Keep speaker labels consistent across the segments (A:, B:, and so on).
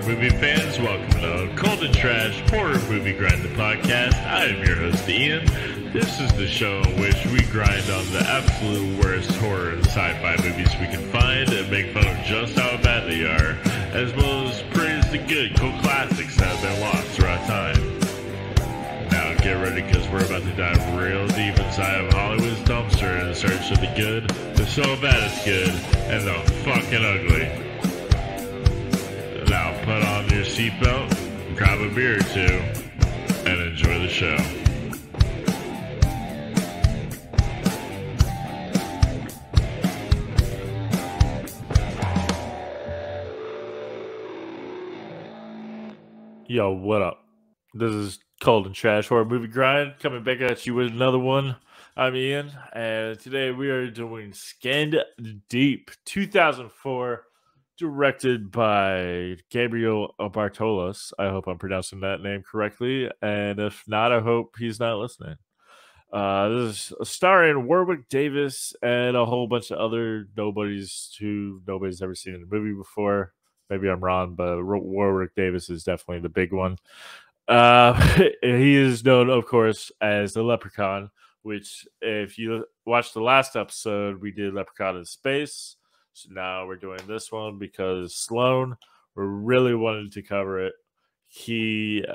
A: movie fans, welcome to Cold and Trash Horror Movie Grind the Podcast. I am your host, Ian. This is the show in which we grind on the absolute worst horror and sci-fi movies we can find and make fun of just how bad they are, as well as praise the good, cool classics that have been lost throughout time. Now get ready, because we're about to dive real deep inside of Hollywood's dumpster in search of the good, the so bad it's good, and the fucking ugly. Now put on your seatbelt, grab a beer or two, and enjoy the show. Yo, what up? This is Cold and Trash Horror Movie Grind, coming back at you with another one. I'm Ian, and today we are doing Skinned Deep, 2004. Directed by Gabriel Bartolos. I hope I'm pronouncing that name correctly. And if not, I hope he's not listening. This is starring Warwick Davis and a whole bunch of other nobodies who nobody's ever seen in a movie before. Maybe I'm wrong, but Warwick Davis is definitely the big one. He is known, of course, as the Leprechaun, which if you watched the last episode, we did Leprechaun in Space. So now we're doing this one because Sloan, we're really wanting to cover it. He's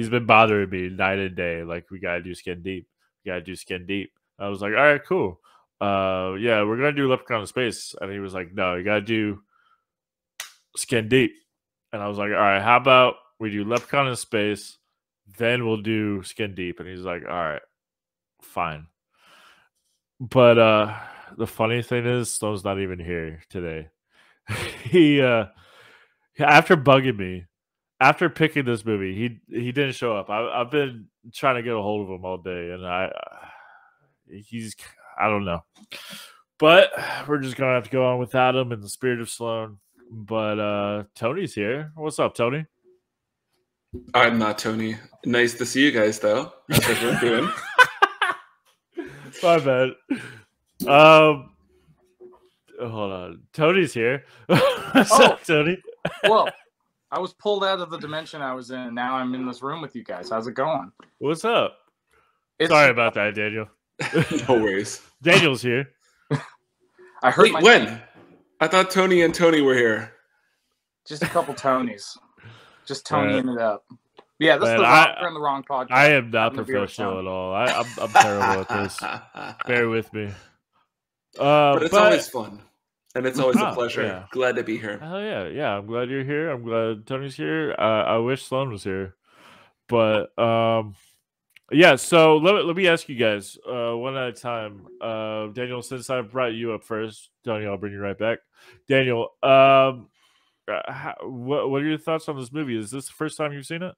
A: been bothering me night and day. Like, we gotta do Skin Deep. We gotta do Skin Deep. I was like, all right, cool. Yeah, we're gonna do Leprechaun in Space. And he was like, no, you gotta do Skin Deep. And I was like, all right, how about we do Leprechaun in Space, then we'll do Skin Deep. And he's like, all right, fine. But the funny thing is, Sloan's not even here today. He after bugging me, after picking this movie, he didn't show up. I've been trying to get a hold of him all day, and I don't know. But we're just gonna have to go on without him in the spirit of Sloan. But Tony's here. What's up, Tony?
B: I'm not Tony. Nice to see you guys, though. How's everyone doing?
A: My bad. Hold on. Tony's here. What's up, Tony?
C: Well, I was pulled out of the dimension I was in, and now I'm in this room with you guys. How's it going?
A: What's up? Sorry about that, Daniel.
B: No worries.
A: Daniel's here.
C: I heard.
B: Wait, when? I thought Tony and Tony were here.
C: Just a couple Tonys. Just Tonying it up. Yeah, this is we're in the wrong podcast.
A: I am not professional at all. I'm terrible at this. Bear with me.
B: But it's always fun. And it's always a pleasure.
A: Yeah.
B: Glad to be here.
A: Hell yeah. Yeah, I'm glad you're here. I'm glad Tony's here. I wish Sloan was here. But, yeah, so let me ask you guys one at a time. Daniel, since I brought you up first, Tony, I'll bring you right back. Daniel, what are your thoughts on this movie? Is this the first time you've seen it?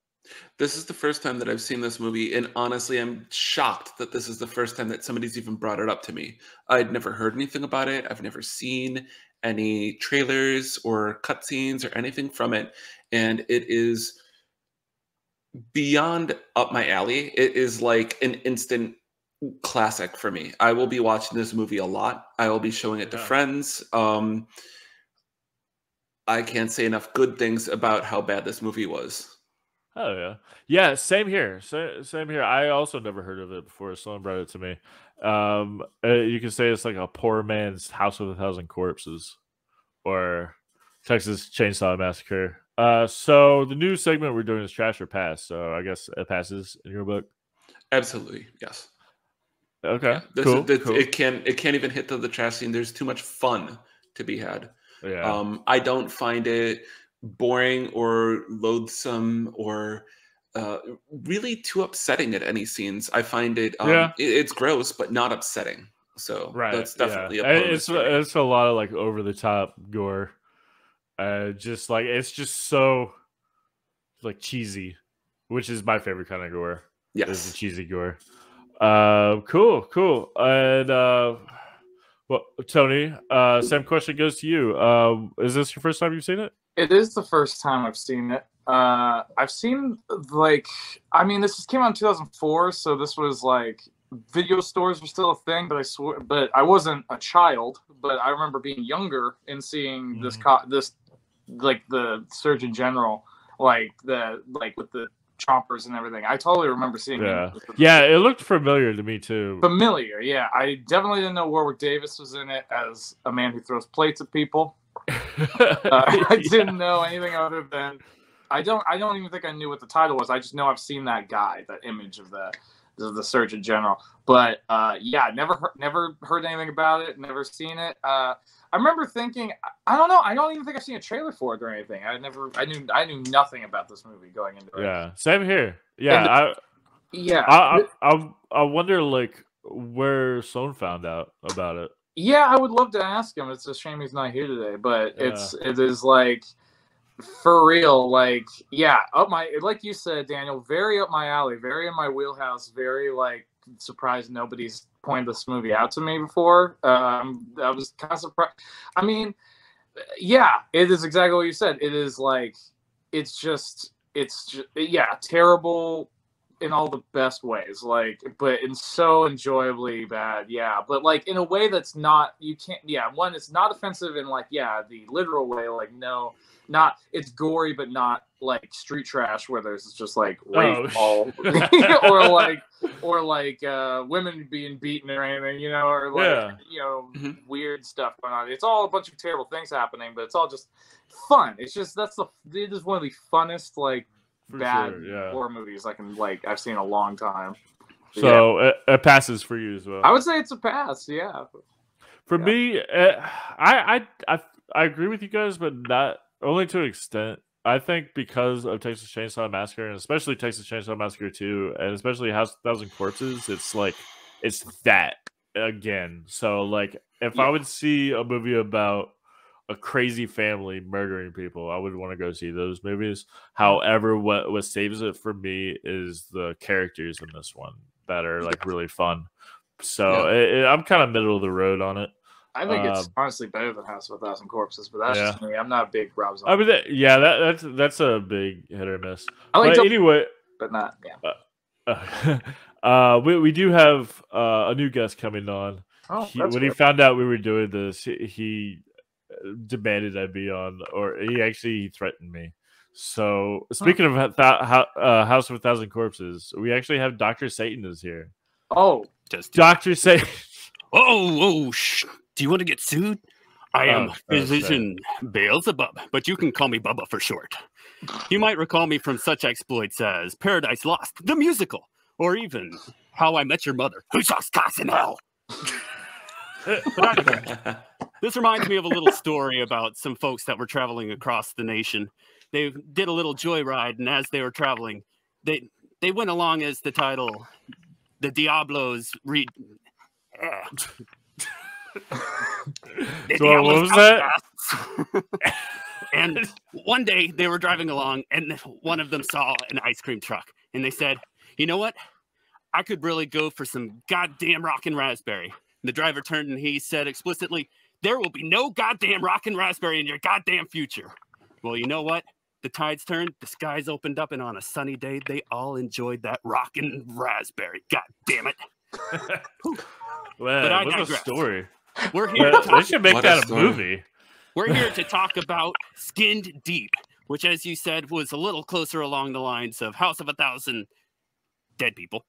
B: This is the first time that I've seen this movie, and honestly, I'm shocked that this is the first time that somebody's even brought it up to me. I'd never heard anything about it. I've never seen any trailers or cutscenes or anything from it, and it is beyond up my alley. It is like an instant classic for me. I will be watching this movie a lot. I will be showing it to friends. I can't say enough good things about how bad this movie was.
A: Oh yeah, yeah. Same here. Same here. I also never heard of it before. Someone brought it to me. You can say it's like a poor man's House of a Thousand Corpses, or Texas Chainsaw Massacre. So the new segment we're doing is Trash or Pass. So I guess it passes in your book.
B: Absolutely, yes.
A: Okay,
B: yeah,
A: cool.
B: It can't even hit the trash scene. There's too much fun to be had.
A: Yeah.
B: I don't find it boring or loathsome or really too upsetting at any scenes. I find it it's gross but not upsetting. So that's definitely a bonus.
A: It's a lot of like over the top gore. Just like it's just so like cheesy, which is my favorite kind of gore.
B: Yes,
A: is the cheesy gore. Cool. And well, Tony, same question goes to you. Is this your first time you've seen it?
C: It is the first time I've seen it. I've seen this came out in 2004, so this was like video stores were still a thing, but I wasn't a child. But I remember being younger and seeing this like the Surgeon General like with the chompers and everything. I totally remember seeing it.
A: Yeah, it looked familiar to me too.
C: Familiar, yeah. I definitely didn't know Warwick Davis was in it as a man who throws plates at people. I didn't know anything other than I don't even think I knew what the title was. I just know I've seen that guy, that image of the Surgeon General. But yeah, never heard anything about it, never seen it. I remember thinking, I don't know, I don't even think I've seen a trailer for it or anything. I knew nothing about this movie going into it.
A: Yeah, same here. Yeah, I wonder like where Sloan found out about it.
C: Yeah, I would love to ask him. It's a shame he's not here today, but it is like for real, like like you said, Daniel, very up my alley, very in my wheelhouse, very like surprised nobody's pointed this movie out to me before. I was kind of surprised. I mean, yeah, it is exactly what you said. It is like it's just terrible in all the best ways, like, but in so enjoyably bad, but like in a way that's not, you can't, one, it's not offensive in like, the literal way, like, no, not, it's gory, but not like street trash where there's just like rape all, or like women being beaten or anything, or like, weird stuff going on. It's all a bunch of terrible things happening, but it's all just fun. It's just, it is one of the funnest, like, bad horror movies I've seen in a long time.
A: So it passes for you as well.
C: I would say it's a pass. Yeah.
A: For me, I agree with you guys, but not only to an extent. I think because of Texas Chainsaw Massacre, and especially Texas Chainsaw Massacre 2, and especially House of 1,000 Corpses, it's like it's that again. So like if I would see a movie about a crazy family murdering people, I would want to go see those movies. However, what saves it for me is the characters in this one that are like really fun. So I'm kind of middle of the road on it.
C: I think it's honestly better than House of 1,000 Corpses, but that's just me. I'm not a big Rob Zombie.
A: I mean, that's a big hit or miss. But anyway,
C: but not.
A: We do have a new guest coming on. When he found out we were doing this, he demanded I be on, or he threatened me. So speaking of House of 1,000 Corpses, we actually have Dr. Satan is here.
C: Oh,
A: Dr. Satan.
D: Do you want to get sued? I am physician Beelzebub, but you can call me Bubba for short. You might recall me from such exploits as Paradise Lost, the musical, or even How I Met Your Mother, who saw Scott in hell. This reminds me of a little story about some folks that were traveling across the nation. They did a little joyride, and as they were traveling, they went along as the title, the Diablos read.
A: So what was that?
D: And one day they were driving along, and one of them saw an ice cream truck, and they said, "You know what? I could really go for some goddamn rockin' raspberry." The driver turned and he said explicitly, "There will be no goddamn rockin' raspberry in your goddamn future." Well, you know what? The tides turned, the skies opened up, and on a sunny day, they all enjoyed that rockin' raspberry. God damn it.
A: Well, what's a story?
D: We're here.
A: They should make that a movie.
D: We're here to talk about Skinned Deep, which, as you said, was a little closer along the lines of House of 1,000 Dead People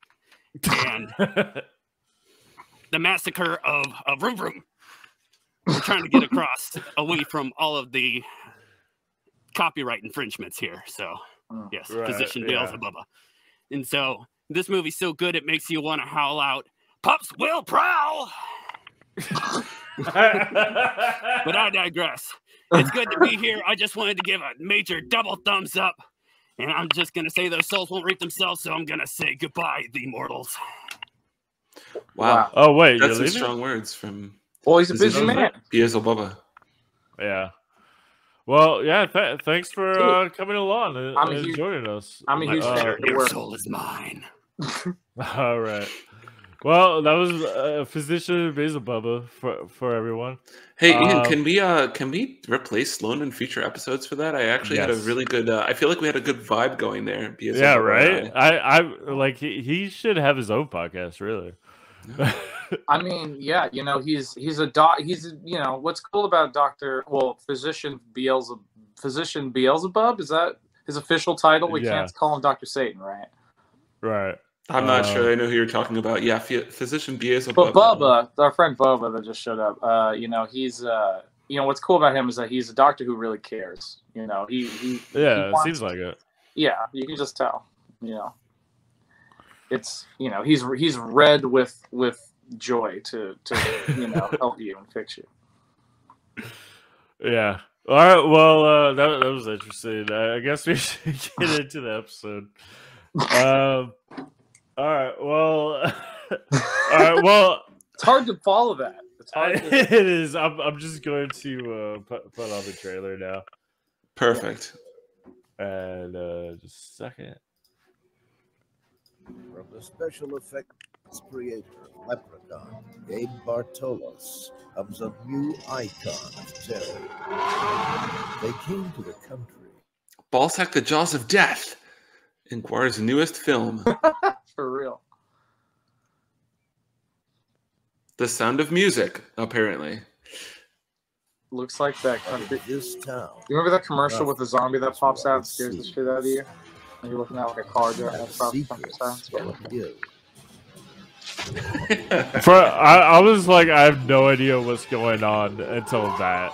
D: and the Massacre of Vroom Vroom. We're trying to get across away from all of the copyright infringements here. So, yes, physician Beelzebubba. And so, this movie's so good it makes you want to howl out, "Pups will prowl!" But I digress. It's good to be here. I just wanted to give a major double thumbs up. And I'm just going to say those souls won't reap themselves, so I'm going to say goodbye, the mortals.
B: Wow.
A: Oh, wait.
B: That's some strong words from...
C: Well, he's a busy man.
B: Beelzebubba.
A: Yeah. Well, yeah, thanks for coming along and joining us.
C: I'm a huge fan.
D: Your soul is mine.
A: All right. Well, that was Physician Beelzebubba for everyone.
B: Hey, Ian, can we replace Sloan in future episodes for that? I actually had a really good. I feel like we had a good vibe going there.
A: Yeah, right. I like he should have his own podcast, really.
C: I mean, yeah, he's what's cool about Physician Beelzebub, is that His official title, we
A: Yeah.
C: can't call him Dr. Satan, right?
A: Right.
B: I'm not sure I know who you're talking about. Yeah, Physician Beelzebubba.
C: But Bubba, our friend Bubba that just showed up, he's what's cool about him is that he's a doctor who really cares. He
A: Yeah, it
C: wants,
A: seems like it.
C: Yeah, you can just tell. It's he's red with joy to help you and fix you.
A: Yeah. All right. Well, that was interesting. I guess we should get into the episode. All right. Well. All right. Well.
C: It's hard to follow that. It's hard.
A: It is. I'm just going to put on the trailer now.
B: Perfect.
A: And just a second.
E: From the special effects creator of Leprechaun, Gabe Bartolos, comes a new icon of terror. They came to the country.
B: Ballsack the Jaws of Death, in Guar's newest film.
C: For real.
B: The Sound of Music, apparently.
C: Looks like that country.
E: This town.
C: You remember that commercial with the zombie that pops out and scares the shit out of you? And you're looking at like a car driving across the countryside.
A: I was like, I have no idea what's going on until that.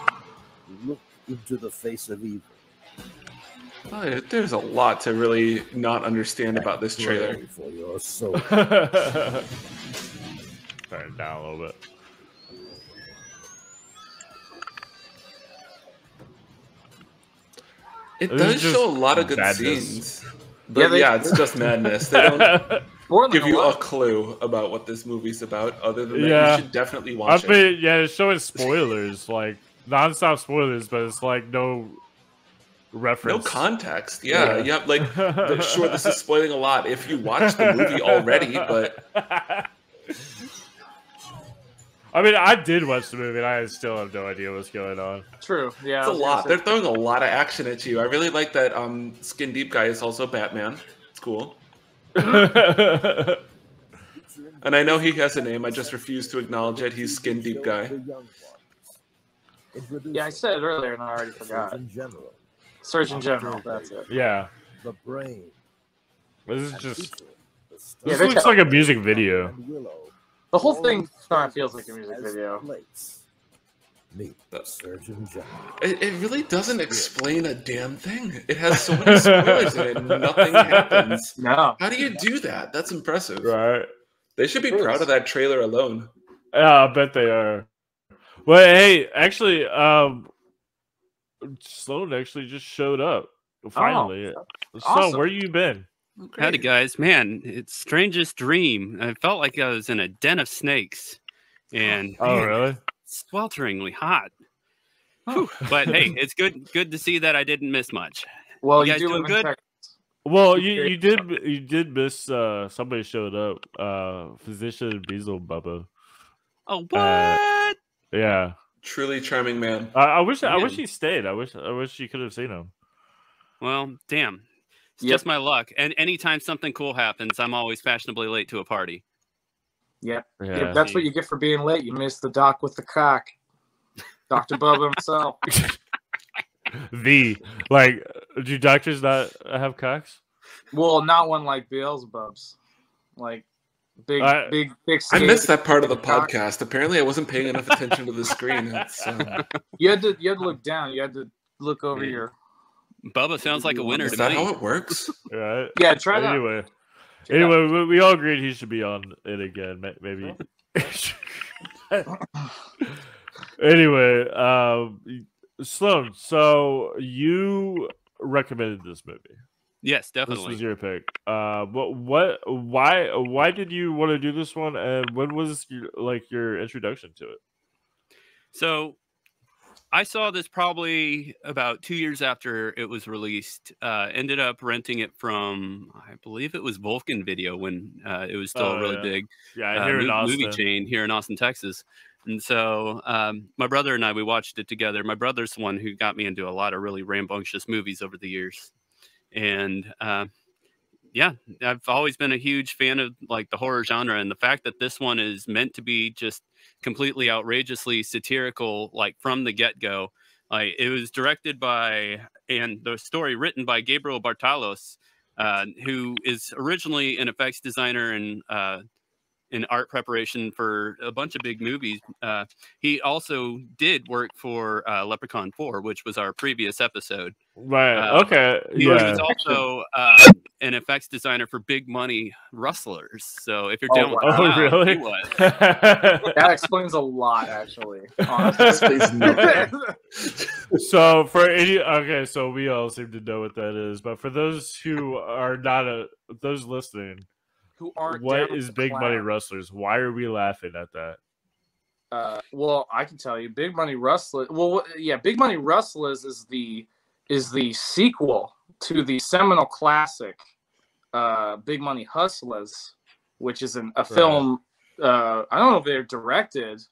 E: Look into the face of evil.
B: Oh, there's a lot to really not understand about this trailer.
E: For your soul.
A: Turn it down a little bit.
B: It
A: This
B: does
A: is just
B: show a lot of good
A: madness.
B: scenes. But yeah, it's just madness. They don't give you a clue about what this movie's about, other than that you should definitely watch it.
A: mean, yeah, it's showing spoilers, like non-stop spoilers, but it's like no reference.
B: No context. Yeah. Like, sure, this is spoiling a lot if you watch the movie already, but...
A: I mean, I did watch the movie, and I still have no idea what's going on.
C: True, yeah.
B: It's a lot. They're throwing a lot of action at you. I really like that Skin Deep guy is also Batman. It's cool. And I know he has a name. I just refuse to acknowledge it. He's Skin Deep guy.
C: Yeah, I said it earlier, and I already forgot. Surgeon General, that's it.
A: Yeah.
E: The brain.
A: This is just...
C: Yeah,
A: This looks like a music video.
C: The whole thing kind of feels like a music video.
E: Meet the Surgeon General.
B: It really doesn't explain a damn thing. It has so many spoilers in it, and nothing happens.
C: No.
B: How do you do that? That's impressive.
A: Right.
B: They should be proud of that trailer alone.
A: Yeah, I bet they are. Well, hey, actually, Sloan actually just showed up. Finally.
C: awesome.
A: So, where you been?
B: Okay.
D: Howdy, guys. Man, it's strangest dream. I felt like I was in a den of snakes. And
A: Oh, really?
D: swelteringly hot. Whew. But hey, it's good to see that I didn't miss much.
C: Well,
D: You
C: you
D: guys
C: do
D: doing
C: live in
D: good?
C: Texas.
A: Well, you did miss somebody showed up. Physician Beelzebubba.
D: Oh, what?
A: Yeah.
B: Truly charming man.
A: I wish
D: Man.
A: he stayed. I wish you could have seen him.
D: Well, damn. It's
C: Yep.
D: just my luck. And anytime something cool happens, I'm always fashionably late to a party.
C: Yep.
A: Yeah.
C: Yeah, that's what you get for being late. You missed the doc with the cock. Dr. Bubba himself.
A: Do doctors not have cocks?
C: Well, not one like Beelzebub's. Like big.
B: I missed that part of the podcast. Apparently, I wasn't paying enough attention to the screen.
C: You had to look down. You had to look over your.
D: Bubba sounds like a winner
B: Is
D: to
B: that
D: me.
B: how it works?
A: Right.
C: Yeah, try that.
A: Anyway, we all agreed he should be on it again. Maybe. Anyway, Sloan. So you recommended this movie.
D: Yes,
A: This
D: definitely.
A: was your pick. Why did you want to do this one, and when was your introduction to it?
D: So I saw this probably about 2 years after it was released. Ended up renting it from, I believe it was Vulcan Video when it was still a really big
A: here in Austin.
D: movie chain here in Austin, Texas. And so my brother and I, we watched it together. My brother's the one who got me into a lot of really rambunctious movies over the years. And yeah, I've always been a huge fan of like the horror genre, and the fact that this one is meant to be just completely outrageously satirical, like from the get-go, Like, it was directed by, and the story written by Gabriel Bartalos, who is originally an effects designer and in art preparation for a bunch of big movies. He also did work for Leprechaun 4, which was our previous episode.
A: Right. Okay.
D: He
A: Yeah.
D: was also an effects designer for Big Money Rustlers. So if you're
C: Oh,
D: down with
C: wow.
A: Oh,
D: the clown,
A: really?
D: he was.
C: That explains a lot, actually. Honestly.
A: So for any, okay, so we all seem to know what that is, but for those who are not those listening,
C: Who aren't
A: what
C: down
A: is
C: with
A: Big
C: the
A: Money
C: clown.
A: Rustlers? Why are we laughing at that?
C: Well, I can tell you, Big Money Rustlers. Well, yeah, Big Money Rustlers is the sequel to the seminal classic, Big Money Hustlers, which is a film. I don't know if they're directed,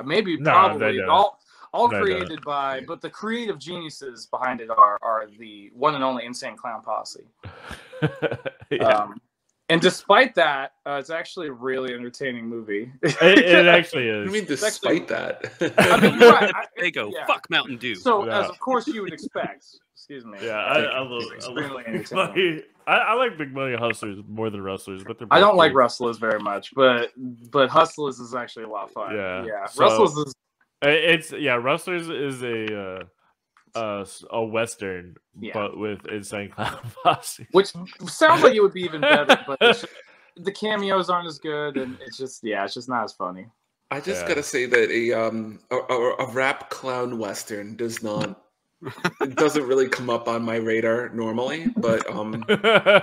C: maybe
A: No,
C: probably
A: they don't.
C: all
A: They
C: created by, but the creative geniuses behind it are the one and only Insane Clown Posse.
A: Yeah.
C: And despite that, it's actually a really entertaining movie.
A: It actually
B: I
A: is.
B: mean, despite that.
C: I mean, you're right.
D: They go,
C: Yeah.
D: fuck Mountain Dew.
C: So,
A: Yeah.
C: as of course you would expect. Excuse me.
A: Yeah, I love
C: Extremely
A: Big
C: entertaining.
A: Money. I like Big Money Hustlers more than Rustlers, but they're
C: I don't
A: both
C: like
A: good.
C: Rustlers very much, but Hustlers is actually a lot of fun.
A: Yeah. So-
C: Rustlers is
A: Rustlers is a western,
C: Yeah.
A: but with Insane Clown Posse.
C: which sounds like it would be even better, but the cameos aren't as good, and it's just not as funny.
B: I just
A: Yeah.
B: gotta say that a rap clown western it doesn't really come up on my radar normally, but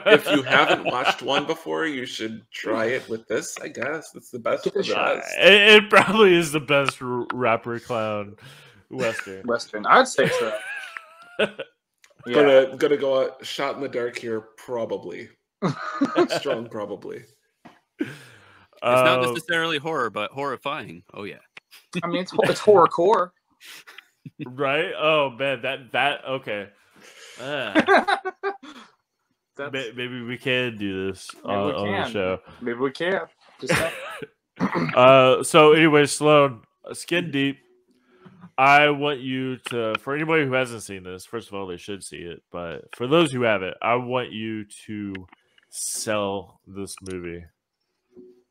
B: if you haven't watched one before, you should try it with this. I guess that's the best of the best.
A: It probably is the best rapper clown western.
C: Western, I'd say so. Yeah.
B: Gonna go a shot in the dark here, probably. Strong, probably.
D: It's not necessarily horror, but horrifying. Oh, yeah.
C: I mean, it's horrorcore.
A: Right? Oh man, that okay. Maybe we can do this on the show.
C: Maybe we can. Just
A: So anyway, Sloan, Skin Deep. I want you to, for anybody who hasn't seen this, first of all, they should see it. But for those who haven't, I want you to sell this movie,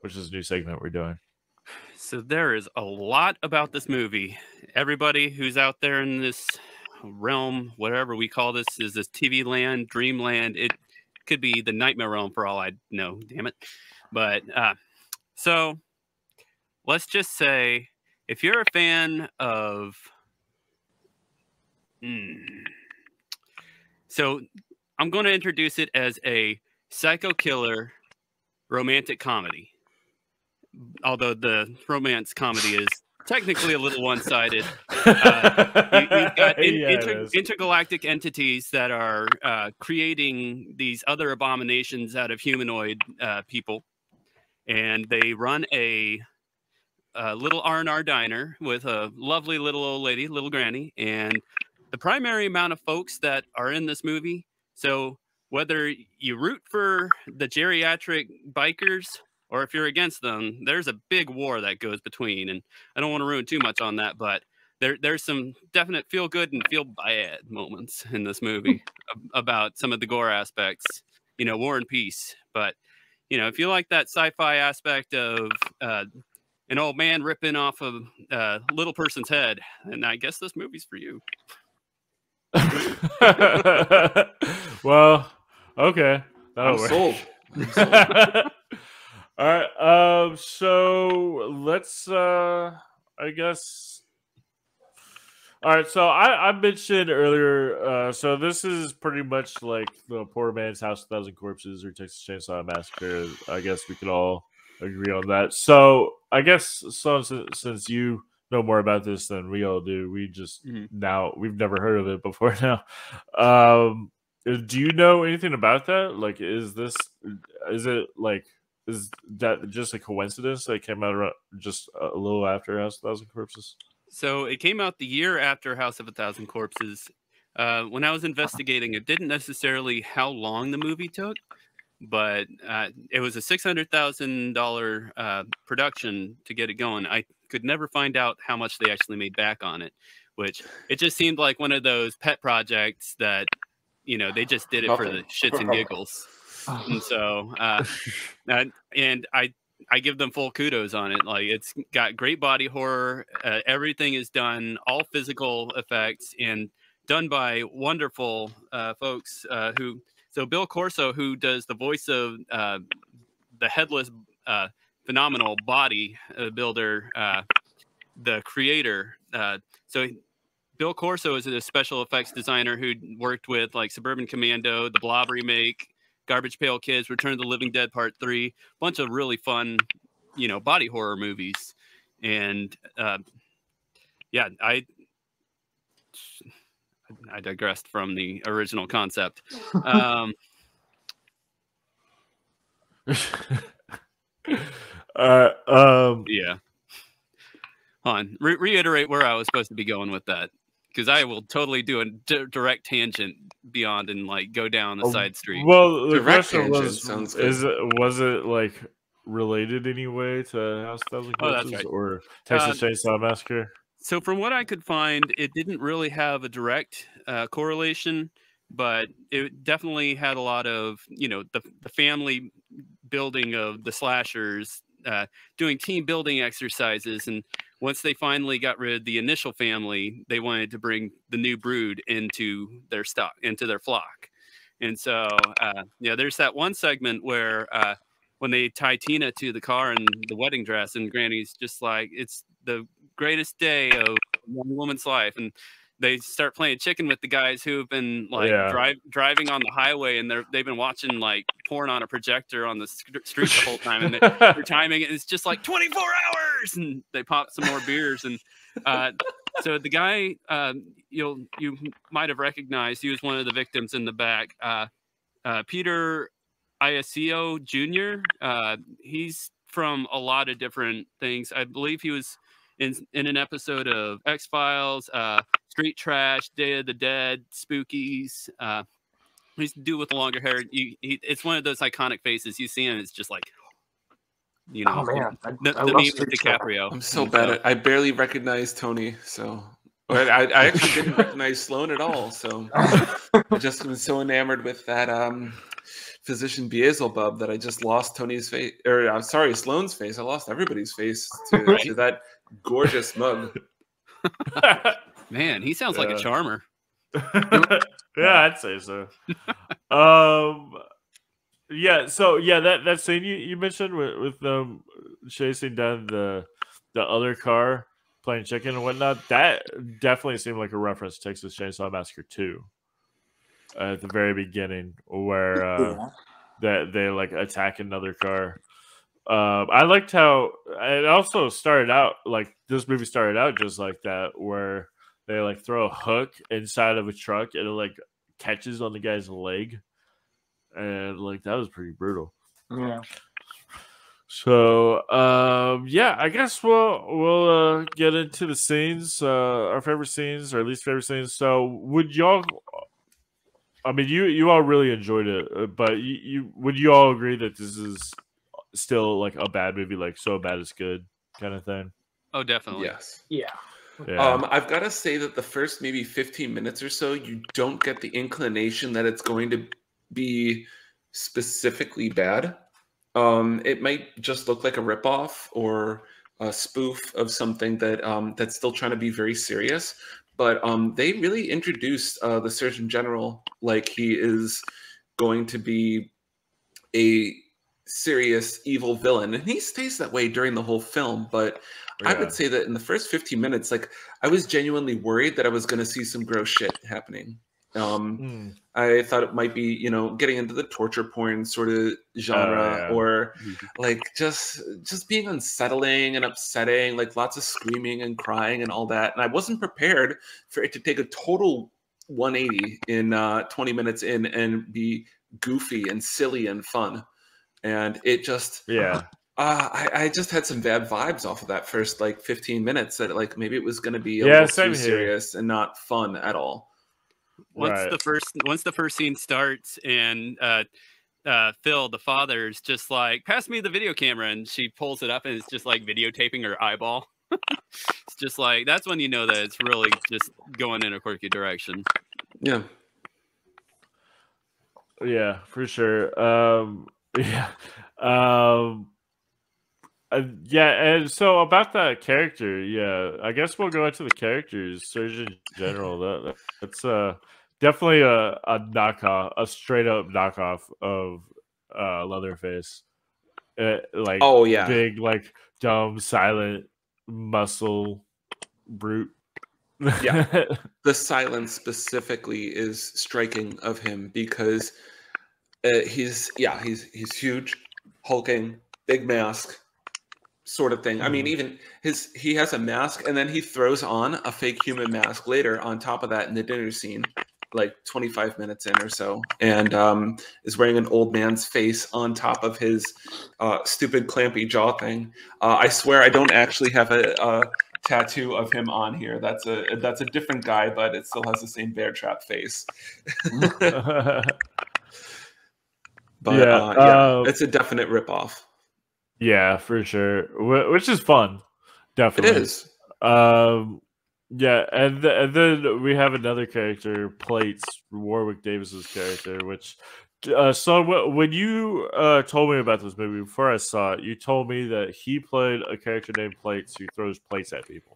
A: which is a new segment we're doing.
D: So there is a lot about this movie. Everybody who's out there in this realm, whatever we call this, is this TV land, dreamland. It could be the nightmare realm for all I know, damn it. But so let's just say, if you're a fan of... So I'm going to introduce it as a psycho killer romantic comedy. Although the romance comedy is technically a little one-sided. You've got intergalactic entities that are creating these other abominations out of humanoid people. And they run a little R&R diner with a lovely little old lady, little granny. And the primary amount of folks that are in this movie, so whether you root for the geriatric bikers or if you're against them, there's a big war that goes between. And I don't want to ruin too much on that, but there's some definite feel good and feel bad moments in this movie about some of the gore aspects, war and peace. But, if you like that sci-fi aspect of an old man ripping off a little person's head, and I guess this movie's for you.
A: Well, okay.
B: I'm sold.
A: All right. So let's, I guess. All right. So I mentioned earlier. So this is pretty much like the Poor Man's House of 1,000 Corpses or Texas Chainsaw Massacre. I guess we could all agree on that. So I guess since you know more about this than we all do, we just now we've never heard of it before now. Do you know anything about that? Like, is that just a coincidence that it came out around just a little after House of 1,000 Corpses?
D: So it came out the year after House of 1,000 Corpses. When I was investigating, it didn't necessarily how long the movie took, but it was a $600,000 production to get it going. I could never find out how much they actually made back on it. which it just seemed like one of those pet projects that, you know, they just did it for the shits and giggles. And so, and I give them full kudos on it. Like, it's got great body horror. Everything is done, all physical effects, and done by wonderful folks so Bill Corso, who does the voice of the headless phenomenal body builder, the creator. So Bill Corso is a special effects designer who worked with like Suburban Commando, the Blob remake, Garbage Pail Kids, Return of the Living Dead Part 3, bunch of really fun, you know, body horror movies. And yeah, I digressed from the original concept. Yeah. Hold on. Reiterate where I was supposed to be going with that, because I will totally do a direct tangent beyond and like go down a side street.
A: Well, the
B: Direct
A: question
B: tangent
A: was, was it like related anyway to House of Thousand Corpses
D: right.
A: or Texas Chainsaw Massacre?
D: So from what I could find, it didn't really have a direct correlation, but it definitely had a lot of, you know, the family building of the slashers, doing team building exercises. And once they finally got rid of the initial family, they wanted to bring the new brood into their stock, into their flock. And so, yeah, there's that one segment where when they tie Tina to the car in the wedding dress, and Granny's just like, it's the greatest day of a young woman's life. And they start playing chicken with the guys who have been like driving on the highway, and they've been watching like porn on a projector on the street the whole time, and they're timing it. It's just like 24 hours, and they pop some more beers. And so the guy you might have recognized, he was one of the victims in the back, Peter Iaccio Jr. He's from a lot of different things. I believe he was in an episode of X-Files, Street Trash, Day of the Dead, Spookies. He's the dude with the longer hair. It's one of those iconic faces. You see him, it's just like, you know,
C: oh man,
D: the meme with DiCaprio.
B: I'm so bad at. I barely recognize Tony, so I actually didn't recognize Sloan at all. So I just was so enamored with that physician Beelzebub that I just lost Tony's face, or I'm sorry, Sloan's face. I lost everybody's face to that gorgeous mug.
D: Man, he sounds like a charmer.
A: Yeah, I'd say so. Yeah, so yeah, that scene you mentioned with them chasing down the other car, playing chicken and whatnot, that definitely seemed like a reference to Texas Chainsaw Massacre 2 at the very beginning, where that they like attack another car. I liked how it also started out, like this movie started out just like that, where they like throw a hook inside of a truck and it like catches on the guy's leg, and like that was pretty brutal.
C: Yeah.
A: So yeah, I guess we'll get into the scenes, our favorite scenes, or at least favorite scenes. So would y'all? I mean, you all really enjoyed it, but would you all agree that this is still like a bad movie, like so bad it's good kind of thing?
D: Oh, definitely.
B: Yes.
C: Yeah.
B: I've got to say that the first maybe 15 minutes or so, you don't get the inclination that it's going to be specifically bad. It might just look like a ripoff or a spoof of something that that's still trying to be very serious. But they really introduced the Surgeon General like he is going to be a serious evil villain, and he stays that way during the whole film. But I would say that in the first 15 minutes, like I was genuinely worried that I was going to see some gross shit happening. I thought it might be, you know, getting into the torture porn sort of genre, or like just being unsettling and upsetting, like lots of screaming and crying and all that. And I wasn't prepared for it to take a total 180 in 20 minutes in and be goofy and silly and fun. And it just, I just had some bad vibes off of that first like 15 minutes, that like maybe it was going to be a little too serious and not fun at all.
D: Once the first scene starts, and Phil, the father, is just like, pass me the video camera, and she pulls it up and it's just like videotaping her eyeball. It's just like that's when you know that it's really just going in a quirky direction.
B: Yeah.
A: Yeah, for sure. Yeah. Um, yeah, and so about that character, yeah, I guess we'll go into the characters, Surgeon General. That's definitely a knockoff, a straight up knockoff of Leatherface. Like
B: Oh yeah.
A: big, like dumb, silent, muscle brute.
B: Yeah. The silence specifically is striking of him because he's huge, hulking, big mask sort of thing. I mean, even he has a mask and then he throws on a fake human mask later on top of that in the dinner scene, like 25 minutes in or so, and is wearing an old man's face on top of his stupid clampy jaw thing. I swear I don't actually have a tattoo of him on here. That's a different guy, but it still has the same bear trap face. But yeah, it's a definite ripoff.
A: Yeah, for sure. Which is fun, definitely.
B: It is.
A: Yeah, and then we have another character, Plates, Warwick Davis's character. Which, so when you told me about this movie before I saw it, you told me that he played a character named Plates who throws plates at people.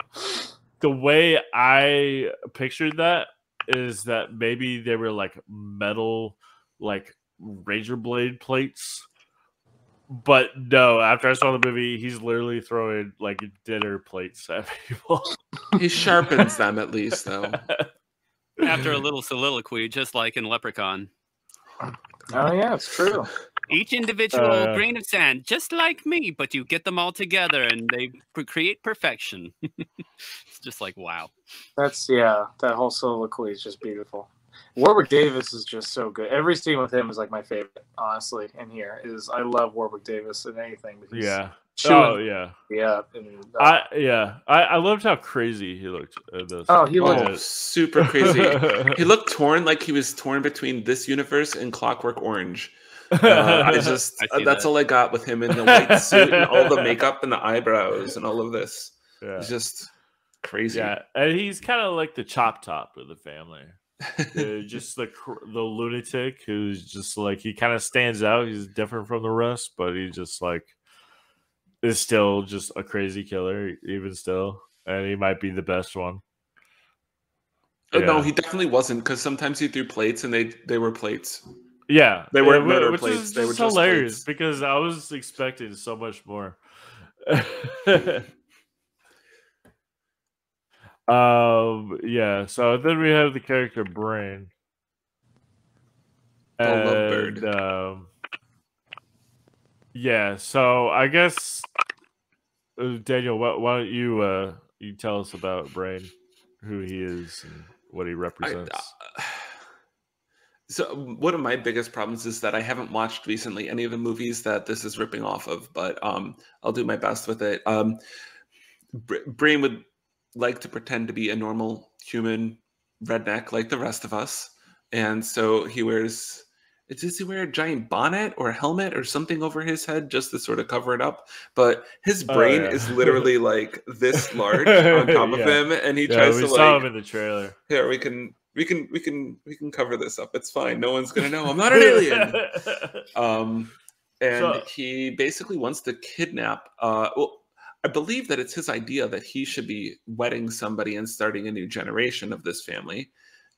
A: The way I pictured that is that maybe they were like metal, like razor blade plates. But no, after I saw the movie, he's literally throwing like dinner plates at people.
B: He sharpens them at least, though.
D: After a little soliloquy, just like in Leprechaun.
C: Oh yeah, it's true.
D: Each individual grain of sand, just like me, but you get them all together and they create perfection. It's just like, wow.
C: That whole soliloquy is just beautiful. Warwick Davis is just so good. Every scene with him is like my favorite, honestly. In here I love Warwick Davis in anything.
A: Yeah.
C: Chewing,
A: yeah.
C: And,
A: I loved how crazy he looked at this.
C: Oh, he looked
B: super crazy. He looked torn, like he was torn between this universe and Clockwork Orange. That's all I got with him in the white suit and all the makeup and the eyebrows and all of this.
A: Yeah.
B: It's just crazy.
A: Yeah, and he's kind of like the chop top of the family. Just the lunatic who's just like, he kind of stands out. He's different from the rest, but he just like is still just a crazy killer, even still, and he might be the best one.
B: No, he definitely wasn't, because sometimes he threw plates and they were plates.
A: Yeah,
B: they weren't murder
A: which
B: plates.
A: Is
B: they were just
A: hilarious
B: plates.
A: Because I was expecting so much more. Yeah, so then we have the character Brain.
B: Lovebird.
A: Yeah, so I guess Daniel, why don't you tell us about Brain, who he is and what he represents?
B: So one of my biggest problems is that I haven't watched recently any of the movies that this is ripping off of, but I'll do my best with it. Brain would like to pretend to be a normal human redneck like the rest of us, and so he wears. Does he wear a giant bonnet or a helmet or something over his head just to sort of cover it up? But his brain is literally like this large on top of him, and he tries to like. We
A: saw him in the trailer.
B: Here we can cover this up. It's fine. No one's gonna know. I'm not an alien. And he basically wants to kidnap. Well, I believe that it's his idea that he should be wedding somebody and starting a new generation of this family,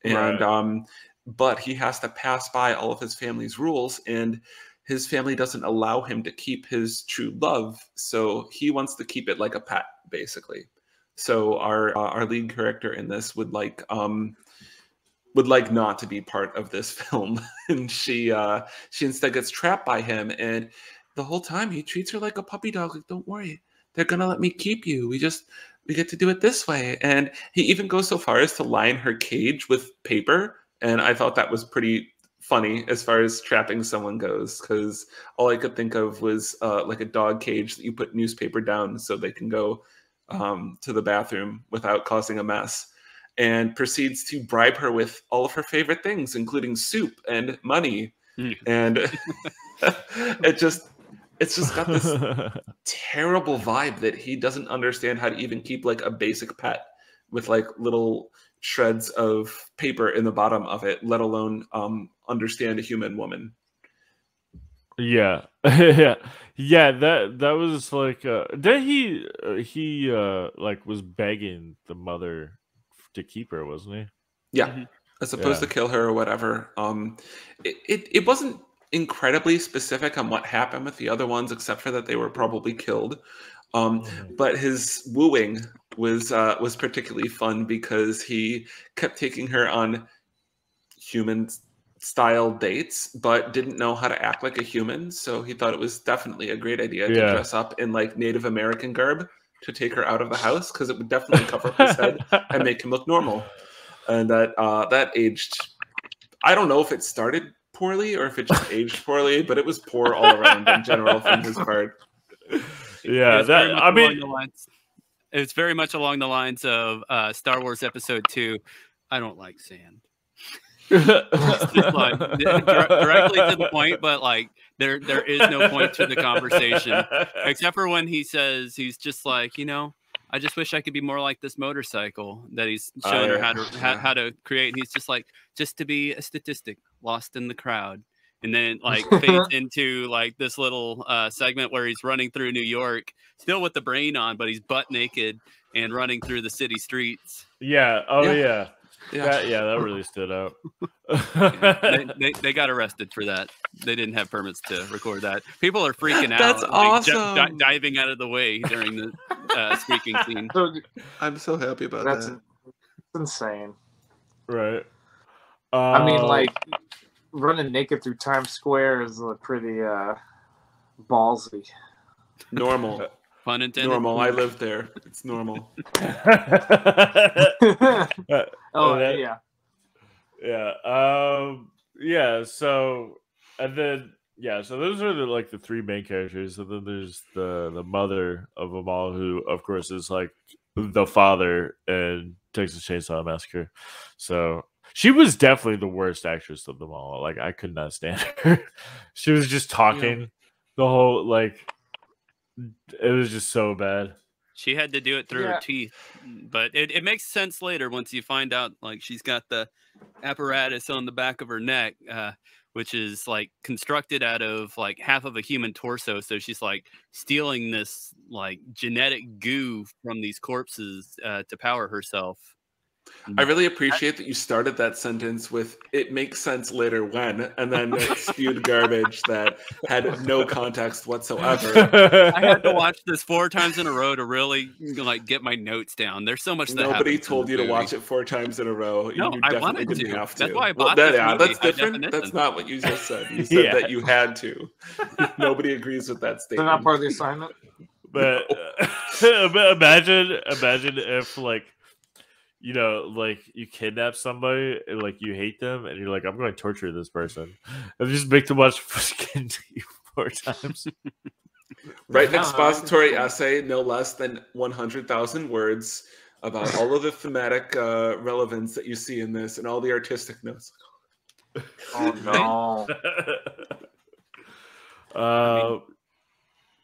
B: and
A: right.
B: But he has to pass by all of his family's rules, and his family doesn't allow him to keep his true love. So he wants to keep it like a pet, basically. So our lead character in this would like not to be part of this film, and she instead gets trapped by him, and the whole time he treats her like a puppy dog. Like, don't worry, they're gonna let me keep you. We get to do it this way. And he even goes so far as to line her cage with paper. And I thought that was pretty funny as far as trapping someone goes, because all I could think of was like a dog cage that you put newspaper down so they can go to the bathroom without causing a mess, and proceeds to bribe her with all of her favorite things, including soup and money. And It's just got this terrible vibe that he doesn't understand how to even keep like a basic pet with like little shreds of paper in the bottom of it, let alone understand a human woman.
A: Yeah, yeah, yeah. That was like. Then he like was begging the mother to keep her, wasn't he?
B: Yeah,
D: Mhm.
B: as opposed to kill her or whatever. It wasn't incredibly specific on what happened with the other ones, except for that they were probably killed. But his wooing was particularly fun because he kept taking her on human style dates, but didn't know how to act like a human. So he thought it was definitely a great idea to
A: Yeah.
B: dress up in like Native American garb to take her out of the house, because it would definitely cover up his head and make him look normal. And that aged. I don't know if it started poorly or if it just aged poorly, but it was poor all around in general from his part.
A: Yeah,
D: It's very
A: that
D: much
A: I
D: along
A: mean,
D: the lines. It's very much along the lines of Star Wars Episode 2. I don't like sand. It's just like directly to the point, but like there is no point to the conversation except for when he says he's just like, you know, I just wish I could be more like this motorcycle that he's showing her how to create. And he's just like, just to be a statistic lost in the crowd. And then like fades into like this little segment where he's running through New York, still with the brain on, but he's butt naked and running through the city streets.
A: yeah. Oh
B: Yeah.
A: yeah.
B: Yeah.
A: That really stood out.
D: They got arrested for that. They didn't have permits to record that. People are freaking out.
B: That's awesome.
D: Diving out of the way during the speaking scene.
C: So
B: I'm so happy about
C: that's
B: that.
C: insane.
A: Right.
C: I mean, like running naked through Times Square is pretty ballsy.
B: Normal.
D: Pun intended.
B: Normal. I live there. It's normal.
C: Oh
A: that-
C: yeah.
A: yeah. Yeah. So, and then so those are the three main characters, and then there's the mother of them all, who of course is like the father in Texas Chainsaw Massacre. So she was definitely the worst actress of them all. Like I could not stand her. She was just talking the whole like. It was just so bad.
D: She had to do it through her teeth, but it makes sense later once you find out like she's got the apparatus on the back of her neck, which is like constructed out of like half of a human torso. So she's like stealing this like genetic goo from these corpses to power herself.
B: I really appreciate that you started that sentence with "it makes sense later when," and then it spewed garbage that had no context whatsoever.
D: I had to watch this 4 times in a row to really like get my notes down. There's so much that
B: Nobody
D: happens
B: told
D: in
B: you
D: the
B: to
D: movie.
B: watch it 4 times in a row.
D: No,
B: You
D: I
B: definitely
D: wanted
B: didn't
D: to.
B: have to.
D: That's why I bought this movie,
B: that's
D: by
B: different. That's
D: definition.
B: not what you just said. You said that you had to. Nobody agrees with that
C: They're
B: statement.
C: not part of the assignment.
A: But imagine if like, you know, like you kidnap somebody and like you hate them and you're like, I'm going to torture this person and just make them watch Skin Deep 4 times.
B: Write an expository essay, no less than 100,000 words, about all of the thematic relevance that you see in this and all the artistic notes.
C: Oh no.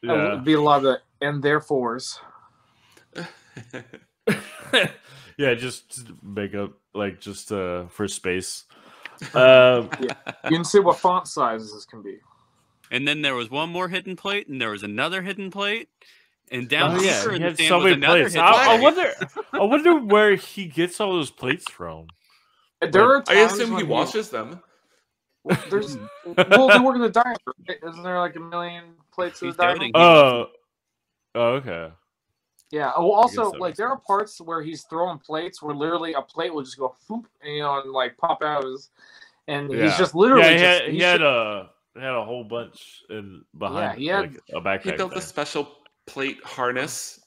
C: It
A: Yeah.
C: would be a lot of and therefores.
A: Yeah, just make up like just for space.
C: You can see what font sizes this can be.
D: And then there was one more hidden plate, and there was another hidden plate, and down
A: Oh yeah,
D: deeper
A: he
D: in the
A: had
D: sand
A: so
D: was
A: many
D: another
A: plates.
D: hidden
A: I
D: plate.
A: wonder where he gets all those plates from.
C: There are
B: I
C: times
B: assume he
C: when
B: washes them.
C: There's well, they work in the diner. Right? Isn't there like a million plates in
D: He's
C: the diner?
D: donating.
A: Oh, okay.
C: Yeah. Well, also,
A: that
C: like
A: makes
C: there are parts where he's throwing plates where literally a plate will just go, whoop, and, you know, and like pop out of his, and he's just literally.
A: Yeah, he had a whole bunch behind.
C: Yeah, he had-
A: like a backpack.
B: He built a
A: thing.
B: special plate harness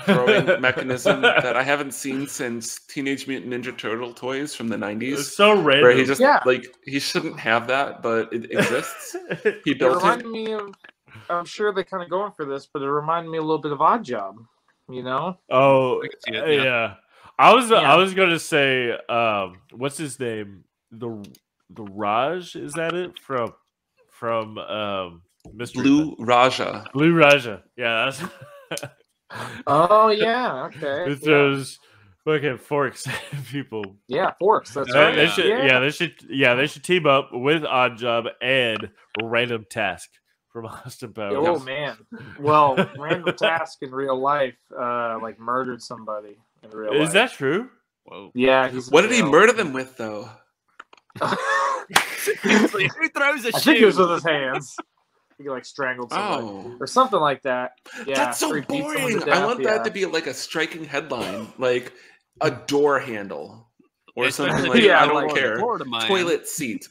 B: throwing mechanism that I haven't seen since Teenage Mutant Ninja Turtle toys from the 90s.
A: It's so random.
B: Where he just
C: Yeah.
B: like he shouldn't have that, but it exists. He
C: It
B: built
C: reminded
B: it.
C: me of. I'm sure they're kind of going for this, but it reminded me a little bit of Odd Job. You know?
A: Oh,
D: I can see it,
A: yeah. I was
C: Yeah.
A: gonna say, what's his name? The Raj, is that it? From Mystery
B: Blue Raja.
A: Blue Raja. Yeah, that's
C: Oh yeah, okay.
A: it throws fucking forks at people.
C: Yeah, forks. That's
A: They,
C: right.
A: they should,
C: Yeah.
A: they should team up with Odd Job and Random Task from Austin Powers.
C: Oh man. Well, Random Task in real life, like murdered somebody in real life.
A: Is that true?
D: Whoa.
C: Yeah. He's
B: What did he murder them with, though?
D: Seriously, who throws a
C: I
D: shoe?
C: think it was with his hands. He like strangled somebody
B: Oh.
C: or something like that. Yeah,
B: That's so
C: or he beat someone
B: boring.
C: to death,
B: I want
C: yeah.
B: that to be like a striking headline, like a door handle or
D: Especially
B: something
D: if
B: like
C: Yeah,
B: I don't
C: like
B: care.
D: Florida man.
B: Toilet seat.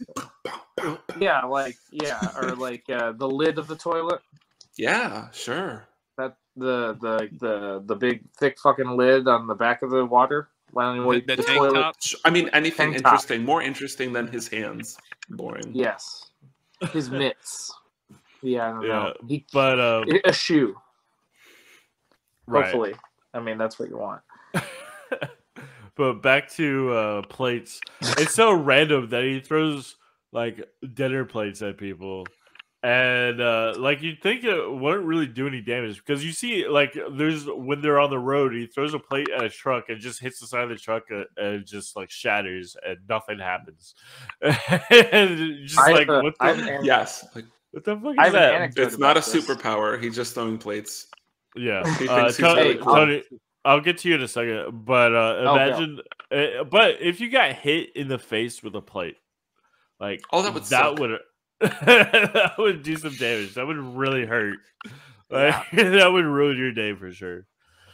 C: Yeah, or like the lid of the toilet.
B: Yeah, sure.
C: That the big thick fucking lid on the back of the water.
D: The tank
C: toilet.
D: top.
B: I mean, anything
C: Tank top.
B: interesting, more interesting than his hands. Boring.
C: Yes, his mitts. Yeah, I don't
A: Yeah,
C: know.
A: but
C: A shoe.
A: right.
C: Hopefully, I mean that's what you want.
A: But back to plates. It's so random that he throws like dinner plates at people, and like you'd think it wouldn't really do any damage because you see like there's when they're on the road, he throws a plate at a truck and just hits the side of the truck and it just like shatters and nothing happens. And just like what the,
B: Yes. Like,
A: what the fuck
C: I
A: is
C: have an
A: that?
C: anecdote
B: it's not a
C: about this.
B: superpower. He's just throwing plates.
A: Yeah,
B: He thinks he's
A: Tony,
B: really cool.
A: Tony, I'll get to you in a second, but imagine. But if you got hit in the face with a plate, like
B: Oh, that would suck.
A: would that would do some damage. That would really hurt. Like, that would ruin your day for sure.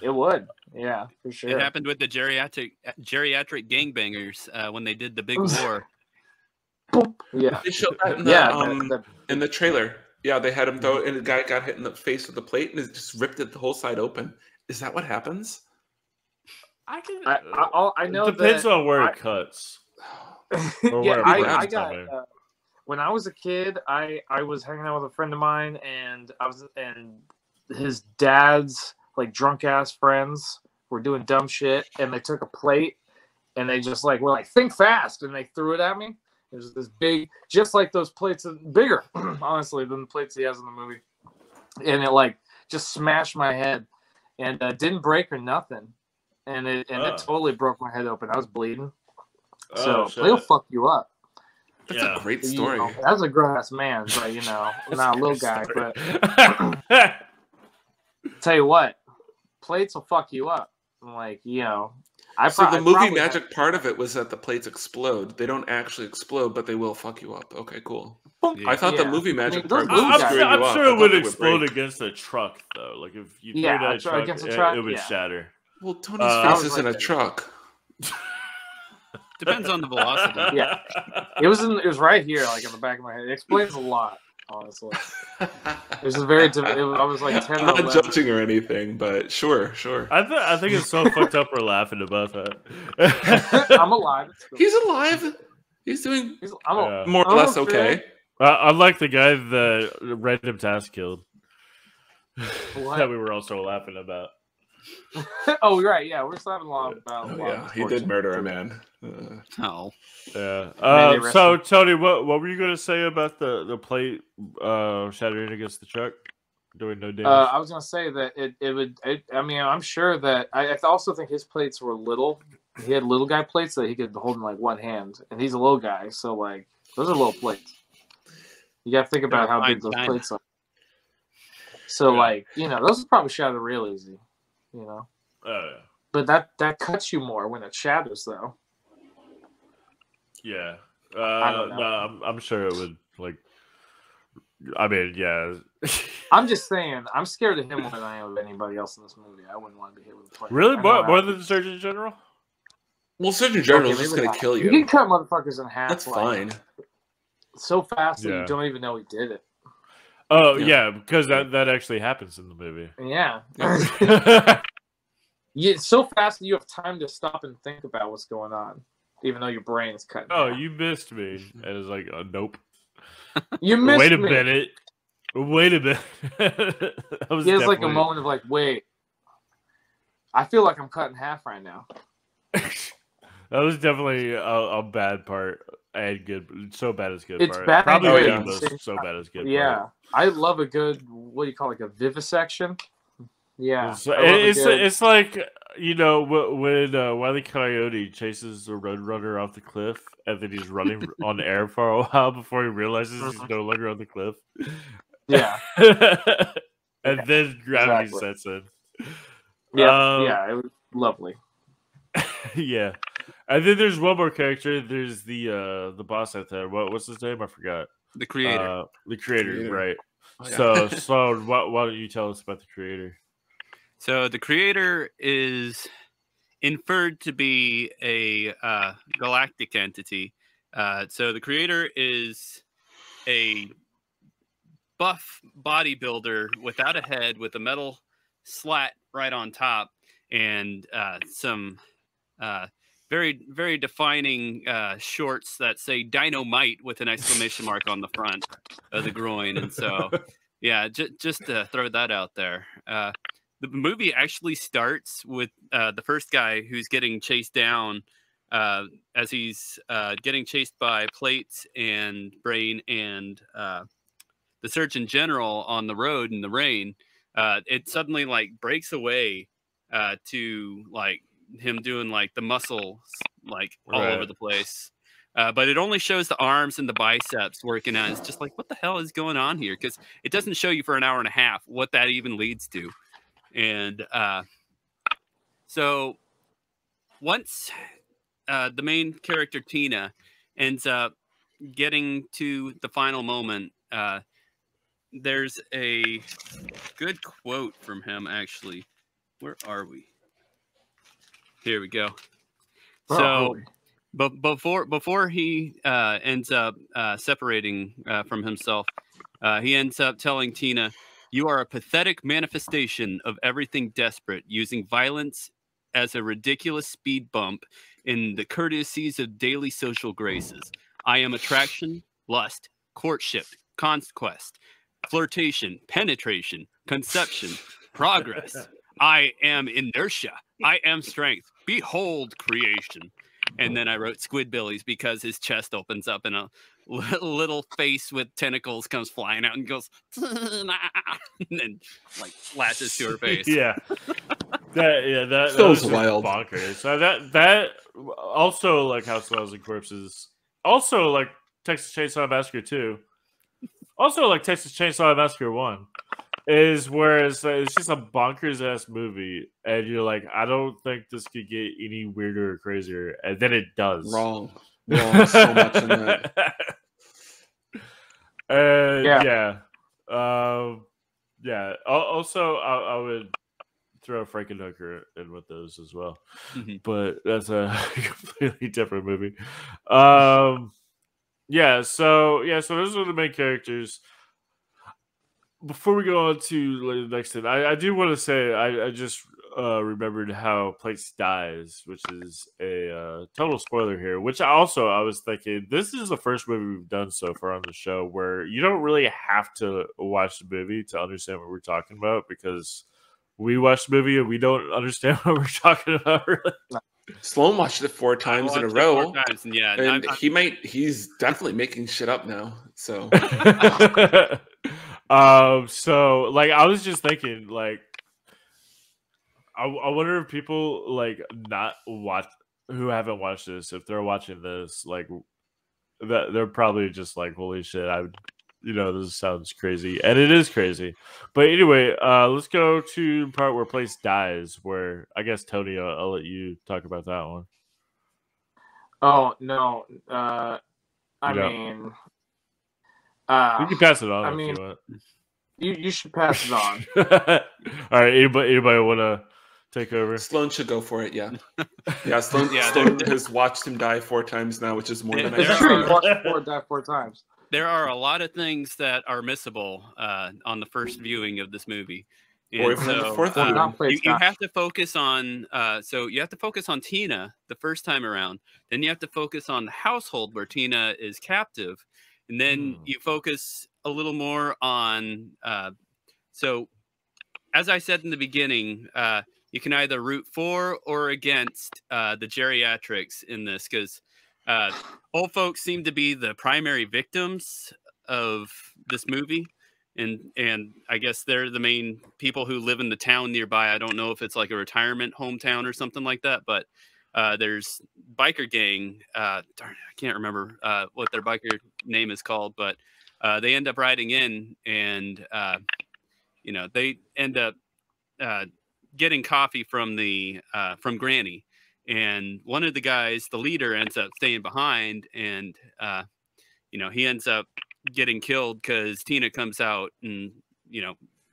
C: It would. Yeah, for sure.
D: It happened with the geriatric gangbangers when they did the big war.
C: Yeah.
B: They showed that in the,
C: the
B: in the trailer. Yeah, they had him throw it, and the guy got hit in the face with the plate, and it just ripped it the whole side open. Is that what happens?
A: I can.
C: I know
A: it depends
C: that
A: on where it cuts. Or
C: yeah,
A: where it
C: I
A: grabs
C: got
A: something.
C: when I was a kid, I was hanging out with a friend of mine, and his dad's like drunk ass friends were doing dumb shit, and they took a plate, and they just like were like think fast, and they threw it at me. It was this big, just like those plates, bigger, honestly, than the plates he has in the movie, and it like just smashed my head, and didn't break or nothing, and it totally broke my head open. I was bleeding. So they'll fuck you up.
B: That's a great story.
C: You know, that's a grown ass man, but you know, not a little guy. But tell you what, plates will fuck you up. Like, you know,
B: So the movie magic part of it was that the plates explode. They don't actually explode, but they will fuck you up. Okay, cool. I thought the movie magic part was
A: I'm
B: screwing you up.
A: sure
B: I
A: it would
B: thought
A: explode
B: break.
A: against a truck, though. Like if you threw
C: Yeah,
A: it at a
C: against a
A: truck,
C: truck,
A: it would
C: yeah.
A: shatter.
B: Well, Tony's face is in a
C: that.
B: truck.
D: Depends on the velocity.
C: Yeah, it was right here, like in the back of my head. It explains a lot, honestly. It was I was like 10
B: I'm
C: or
B: not
C: 11.
B: judging or anything, but sure.
A: I think it's so fucked up we're laughing about that.
C: I'm alive. It's cool.
B: He's alive. He's doing
C: I'm
B: more or less okay.
A: Unlike the guy that Random Task killed.
C: What?
A: That we were also laughing about.
C: Oh, right. Yeah, we're still having a lot about.
B: Yeah, he did murder a man.
D: Oh.
A: Yeah. So Tony, what were you going to say about the plate shattering against the truck, doing no damage?
C: I was going to say that it would. I mean, I'm sure that I also think his plates were little. He had little guy plates that he could hold in like one hand, and he's a little guy, so like those are little plates. You got to think about how big those plates are. So like, you know, those probably shatter real easy. You know.
A: Oh yeah.
C: But that cuts you more when it shatters, though.
A: Yeah.
C: I don't know.
A: No, I'm sure it would. Like, I mean, yeah.
C: I'm just saying, I'm scared of him more than I am of anybody else in this movie. I wouldn't want to be hit with a plane.
A: Really, more than the Surgeon General?
B: Well, Surgeon General is just going to kill you.
C: You can cut motherfuckers in half.
B: That's
C: like,
B: fine.
C: So fast that
A: Yeah.
C: you don't even know he did it.
A: Oh yeah, because that actually happens in the movie.
C: Yeah. It's so fast that you have time to stop and think about what's going on, even though your brain is cut.
A: Oh, you missed me. And it's like, nope.
C: You missed
A: Wait a
C: me.
A: minute. Wait a minute.
C: He has like a moment of like, wait. I feel like I'm cut in half right now.
A: That was definitely a bad part and good. So bad is good.
C: It's
A: part.
C: bad
A: Probably
B: and
A: the
B: good.
A: most so bad is good.
C: Yeah,
A: Part.
C: I love a good, what do you call it, like a vivisection? Yeah,
A: It's
C: I love a good.
A: it's like, you know, when Wile E. Coyote chases the Roadrunner off the cliff, and then he's running on air for a while before he realizes he's no longer on the cliff.
C: Yeah,
A: And then gravity
C: exactly.
A: sets in.
C: Yeah, it was lovely.
A: Yeah. And then there's one more character. There's the boss out there. What's his name? I forgot.
D: The creator.
A: The creator,
B: Creator.
A: right?
B: Oh, yeah.
A: So Sloan, why don't you tell us about the creator?
D: So the creator is inferred to be a galactic entity. So the creator is a buff bodybuilder without a head, with a metal slat right on top, and some very, very defining shorts that say dynamite with an exclamation mark on the front of the groin. And so, yeah, just to throw that out there. The movie actually starts with the first guy who's getting chased down as he's getting chased by Plates and Brain and the Surgeon General on the road in the rain. It suddenly like breaks away to like him doing like the muscles like all over the place. But it only shows the arms and the biceps working out. It's just like, what the hell is going on here? Because it doesn't show you for an hour and a half what that even leads to. And so once the main character, Tina, ends up getting to the final moment, there's a good quote from him, actually. Where are we? Here we go. So, but before he ends up separating from himself, he ends up telling Tina, "You are a pathetic manifestation of everything desperate, using violence as a ridiculous speed bump in the courtesies of daily social graces. I am attraction, lust, courtship, conquest, flirtation, penetration, conception, progress. I am inertia. I am strength. Behold creation." And then I wrote Squidbillies because his chest opens up and a little face with tentacles comes flying out and goes, and then like latches to her face.
A: Yeah. That
B: Feels
A: was just
B: wild.
A: bonkers. So that also, like House of Thousand Corpses, also like Texas Chainsaw Massacre 2, also like Texas Chainsaw Massacre 1, is where it's just a bonkers ass movie, and you're like, I don't think this could get any weirder or crazier, and then it does.
B: Wrong. So much in that.
A: Yeah. Yeah. Also, I would throw Frankenhooker in with those as well, but that's a completely different movie. Yeah. So those are the main characters. Before we go on to the next thing, I do want to say I just remembered how Plates dies, which is a total spoiler here. Which I was thinking, this is the first movie we've done so far on the show where you don't really have to watch the movie to understand what we're talking about, because we watched the movie and we don't understand what we're talking about. Really.
B: Sloan watched it 4 times in a row.
D: 4 times, and yeah,
B: and he's definitely making shit up now. So
A: so like I was just thinking, like I wonder if people like not watch who haven't watched this, if they're watching this, like that they're probably just like, holy shit, this sounds crazy, and it is crazy. But anyway, let's go to the part where Place dies, where I guess Tony, I'll let you talk about that one.
C: Oh no, I mean,
A: you can pass it on.
C: I mean,
A: if you want.
C: You should pass it on.
A: All right, anybody want to take over?
B: Sloan should go for it. Yeah, Sloan has watched him die 4 times now, which is more than I
C: watched him die 4 times.
D: There are a lot of things that are missable on the first viewing of this movie. And
B: or even on the 4th viewing.
D: You have to focus on you have to focus on Tina the first time around. Then you have to focus on the household where Tina is captive. And then you focus a little more on so as I said in the beginning, you can either root for or against the geriatrics in this, because old folks seem to be the primary victims of this movie. And I guess they're the main people who live in the town nearby. I don't know if it's like a retirement hometown or something like that, but there's biker gang. Darn it, I can't remember what their biker name is called, but they end up riding in, and they end up getting coffee from from Granny, and one of the guys, the leader, ends up staying behind, and he ends up getting killed because Tina comes out, and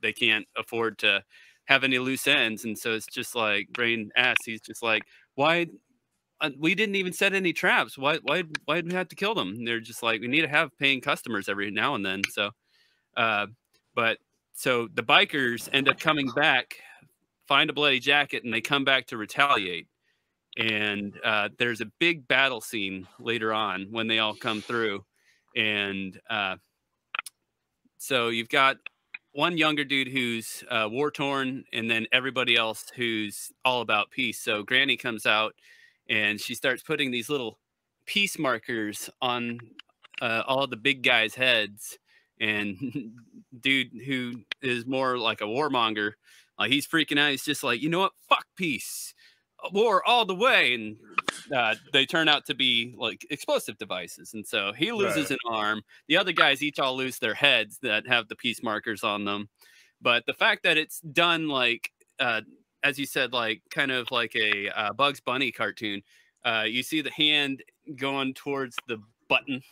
D: they can't afford to have any loose ends, and so it's just like Brain asks, he's just like, why we didn't even set any traps, why did we have to kill them? And they're just like, we need to have paying customers every now and then. So so the bikers end up coming back, find a bloody jacket, and they come back to retaliate. And there's a big battle scene later on when they all come through. And so you've got one younger dude who's war-torn, and then everybody else who's all about peace. So Granny comes out, and she starts putting these little peace markers on all the big guys' heads. And dude who is more like a warmonger, he's freaking out. He's just like, you know what? Fuck peace. War all the way. And they turn out to be like explosive devices. And so he loses an arm. The other guys each all lose their heads that have the peace markers on them. But the fact that it's done like, as you said, like kind of like a Bugs Bunny cartoon, you see the hand going towards the button.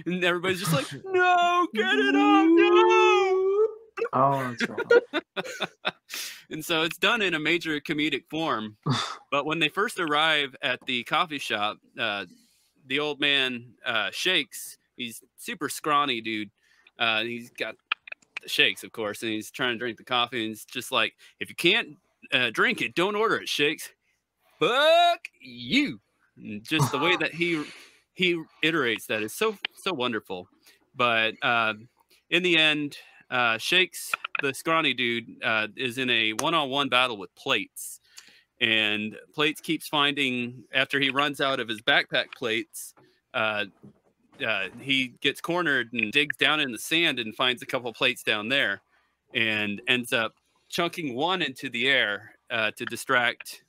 D: And everybody's just like, no, get it off, no!
C: Oh, that's right.
D: And so it's done in a major comedic form. But when they first arrive at the coffee shop, the old man shakes. He's super scrawny dude. He's got the shakes, of course, and he's trying to drink the coffee. And he's just like, if you can't drink it, don't order it, Shakes. Fuck you. And just the way that he iterates that is so wonderful. But in the end, Shakes, the scrawny dude, is in a one-on-one battle with Plates. And Plates keeps finding, after he runs out of his backpack plates, he gets cornered and digs down in the sand and finds a couple plates down there, and ends up chunking one into the air to distract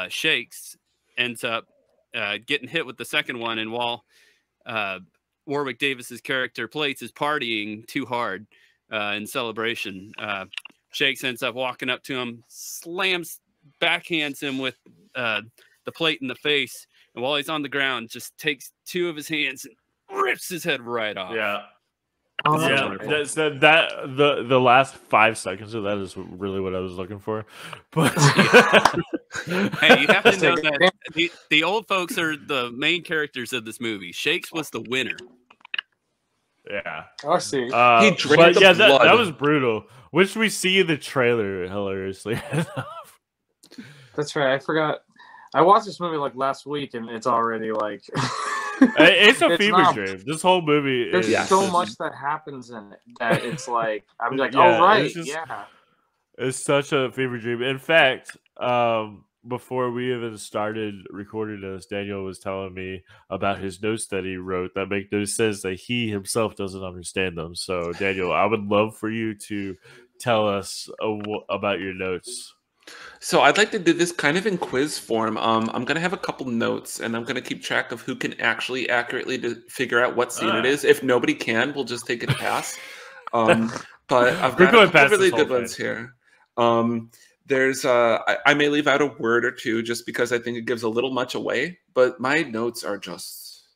D: Shakes. Ends up getting hit with the second one, and while Warwick Davis's character Plates is partying too hard in celebration, Shakes ends up walking up to him, backhands him with the plate in the face, and while he's on the ground, just takes two of his hands and rips his head right off.
A: Yeah.
C: Oh,
A: The last 5 seconds of that is really what I was looking for. But
D: hey, you have to know that the old folks are the main characters of this movie. Shakes was the winner.
A: Yeah.
C: I see.
B: He drank the blood.
A: That was brutal. Which we see in the trailer, hilariously.
C: That's right. I forgot. I watched this movie like last week, and it's already like
A: it's a fever dream. This whole movie.
C: There's so much that happens in it that it's like I'm like, oh right, yeah.
A: It's such a fever dream. In fact, before we even started recording this, Daniel was telling me about his notes that he wrote that make no sense, that he himself doesn't understand them. So, Daniel, I would love for you to tell us about your notes.
B: So I'd like to do this kind of in quiz form. I'm going to have a couple notes, and I'm going to keep track of who can actually accurately figure out what scene it is. If nobody can, we'll just take it a pass. But I've got a couple really good ones here. There's I may leave out a word or two just because I think it gives a little much away, but my notes are just,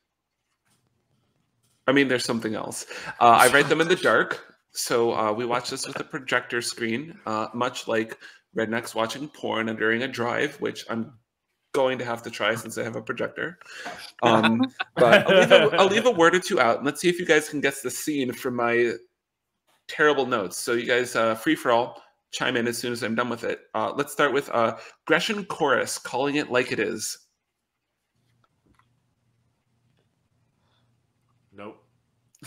B: I mean, there's something else. I write them in the dark. So we watch this with a projector screen, much like rednecks watching porn during a drive, which I'm going to have to try since I have a projector. But I'll leave a word or two out, and let's see if you guys can guess the scene from my terrible notes. So you guys, free for all, chime in as soon as I'm done with it. Let's start with Gresham Chorus, Calling It Like It Is.
A: Nope.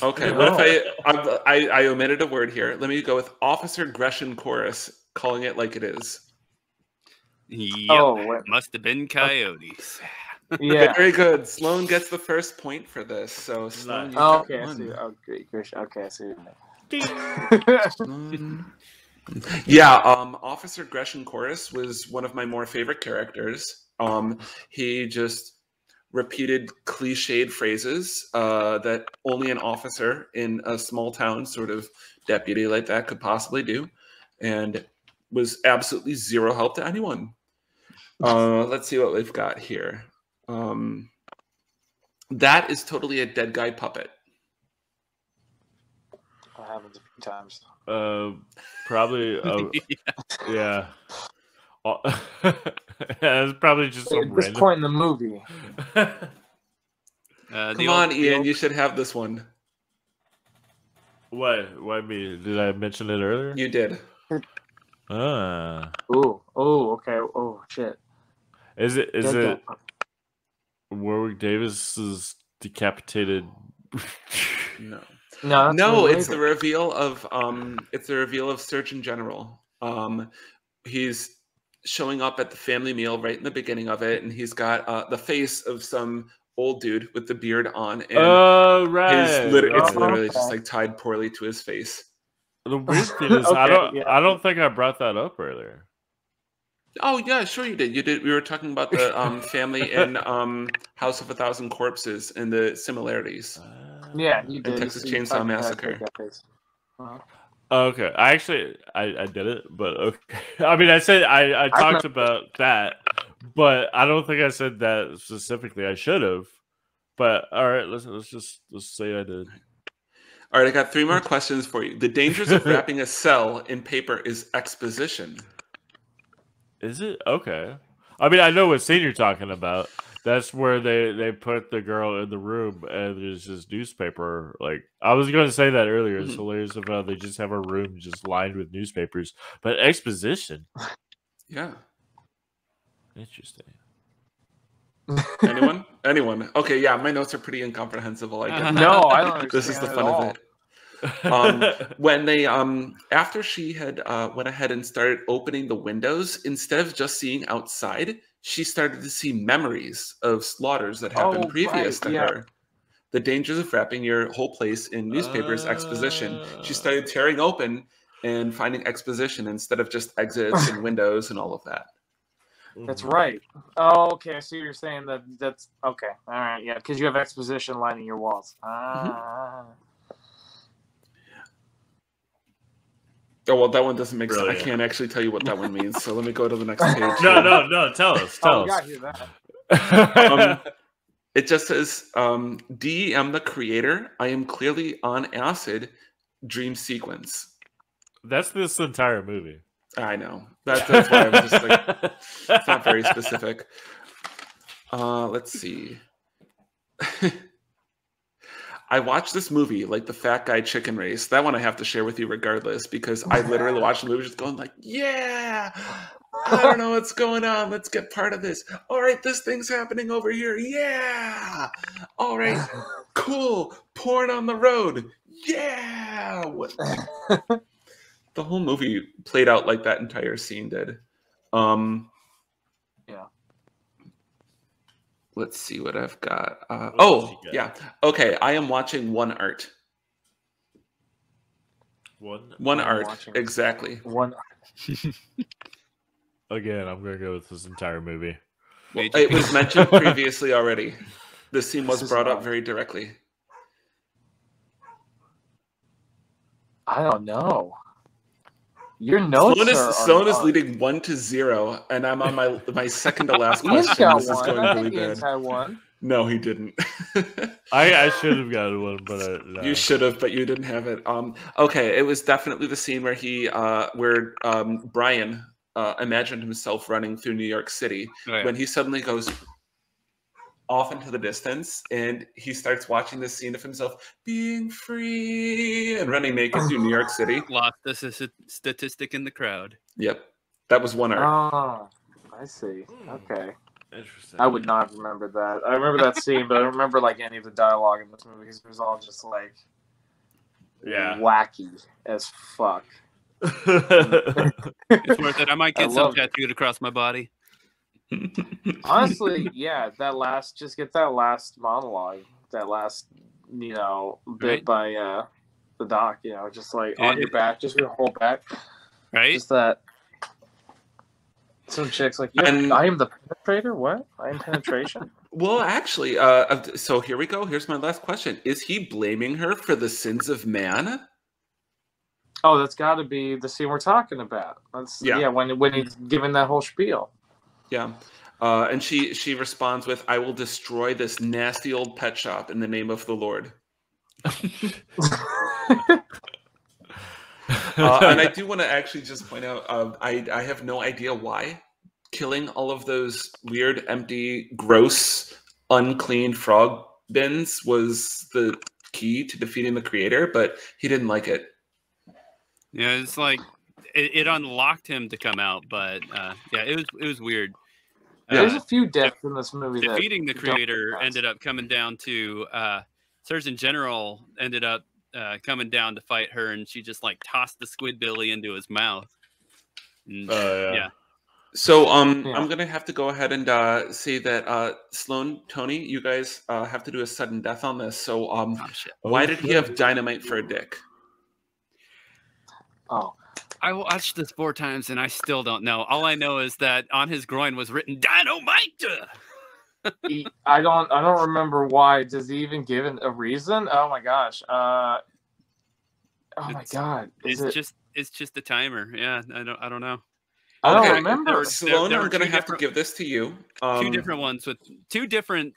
B: Okay, what if I omitted a word here? Let me go with Officer Gresham Chorus, Calling It Like It Is.
D: Yep, must have been coyotes.
C: Yeah.
B: Very good. Sloan gets the first point for this. So Sloan,
A: Nice.
B: you
C: Oh,
B: got
C: okay, I see.
B: one.
C: Oh, great. Okay, I see.
B: Sloan. Yeah, Officer Gresham Chorus was one of my more favorite characters. He just repeated cliched phrases that only an officer in a small town sort of deputy like that could possibly do, and was absolutely zero help to anyone. Let's see what we've got here. That is totally a dead guy puppet.
C: That happens a few times.
A: Probably. Yeah. It's probably just some
C: At this
A: random.
C: point in the movie,
B: Come on, Ian, you should have this one.
A: What? Why me? Did I mention it earlier?
B: You did.
A: Ah.
C: okay. Oh shit.
A: Is it
C: Dead guy.
A: Warwick Davis's decapitated?
B: No.
C: No, that's
B: No,
C: way
B: it's the
C: later.
B: reveal of Surgeon General. He's showing up at the family meal right in the beginning of it, and he's got the face of some old dude with the beard on, and
A: Oh right.
B: it's
A: right.
B: literally just like tied poorly to his face.
A: The weird thing is,
C: Okay,
A: I don't think I brought that up earlier.
B: Oh yeah, sure you did. You did. We were talking about the family in House of a Thousand Corpses and the similarities.
C: Yeah, you
B: And
C: did.
B: Texas
C: You
B: Chainsaw
C: talked about
B: Massacre.
C: that face.
A: Okay, I did it, but okay. I mean, I said I talked about that, but I don't think I said that specifically. I should have, but all right, let's say I did.
B: All right, I got 3 more questions for you. The dangers of wrapping a cell in paper is exposition.
A: Is it okay? I mean, I know what scene you're talking about. That's where they put the girl in the room and there's this newspaper. Like I was going to say that earlier. It's hilarious about they just have a room just lined with newspapers, but exposition.
B: Yeah.
A: Interesting.
B: Anyone? Okay, yeah, my notes are pretty incomprehensible. I get
C: No, I don't understand.
B: this is the
C: at
B: fun
C: all.
B: of it. When they after she had went ahead and started opening the windows, instead of just seeing outside, she started to see memories of slaughters that happened previous to her. The dangers of wrapping your whole place in newspapers exposition. She started tearing open and finding exposition instead of just exits and windows and all of that.
C: That's right. Oh, okay. I see what you're saying. That's okay. All right. Yeah, because you have exposition lining your walls.
B: Oh, well, that one doesn't make sense. I
A: Brilliant.
B: can't actually tell you what that one means. So let me go to the next page.
A: No. Tell us.
C: Oh, we
A: Tell
C: gotta
A: us.
C: hear that.
B: It just says, DEM the creator, I am clearly on acid, dream sequence.
A: That's this entire movie.
B: I know. That's why I was just like, it's not very specific. Let's see. I watched this movie, like the Fat Guy Chicken Race. That one I have to share with you regardless, because I literally watched the movie just going like, yeah, I don't know what's going on. Let's get part of this. All right, this thing's happening over here. Yeah. All right, cool. Porn on the road. Yeah. What? The whole movie played out like that entire scene did.
C: Yeah.
B: Let's see what I've got.
A: Yeah.
B: Okay, I am watching One Art. One Art, exactly.
C: One.
A: Again, I'm going to go with this entire movie.
B: Well, it was mentioned previously already. The scene was brought up very directly.
C: I don't know. Your notes
B: Sloan is leading 1-0, and I'm on my second to last
C: Ian's
B: question.
C: got
B: This is
C: one.
B: going
C: I
B: really
C: think Ian's
B: bad.
C: had one.
B: No, he didn't.
A: I should have gotten one, but no.
B: You should have, but you didn't have it. Okay, it was definitely the scene where Brian imagined himself running through New York City when he suddenly goes off into the distance and he starts watching this scene of himself being free and running naked through New York City.
D: Lost the statistic in the crowd.
B: Yep, that was One Art.
C: Oh, I see. Okay.
A: Interesting.
C: I would not remember that. I remember that scene, but I don't remember like any of the dialogue in this movie because it was all just like wacky as fuck.
D: It's worth it. I might get some
C: love it.
D: tattooed across my body.
C: Honestly, yeah, just get that last monologue, that last, bit
D: Right.
C: by the doc, just like on your back, just your whole back,
D: Right?
C: just that. Some chicks like,
B: And-
C: I am the penetrator. What? I am penetration.
B: Well, actually, so here we go. Here's my last question: is he blaming her for the sins of man?
C: Oh, that's got to be the scene we're talking about. That's
B: Yeah.
C: when he's giving that whole spiel.
B: Yeah. And she responds with, "I will destroy this nasty old pet shop in the name of the Lord." And I do want to actually just point out, I have no idea why killing all of those weird, empty, gross, unclean frog bins was the key to defeating the creator, but he didn't like it.
D: Yeah, it's like it unlocked him to come out, but yeah, it was weird.
C: There's a few deaths in this movie.
D: Defeating the
C: don't
D: creator
C: make sense.
D: ended up coming down to Surgeon General ended up coming down to fight her, and she just like tossed the Squidbilly into his mouth. And, yeah.
B: So I'm gonna have to go ahead and say that Sloan, Tony, you guys have to do a sudden death on this. So why did he have dynamite for a dick?
C: Oh,
D: I watched this 4 times and I still don't know. All I know is that on his groin was written "Dynamite."
C: I don't remember why. Does he even give a reason? Oh my gosh. Oh my god.
D: It's just a timer. Yeah, I don't know.
C: I don't
B: Okay,
C: remember.
B: Sloan,
D: there were
B: I'm gonna
D: two
B: have to
D: different-
B: give this to you.
D: 2 different ones with 2 different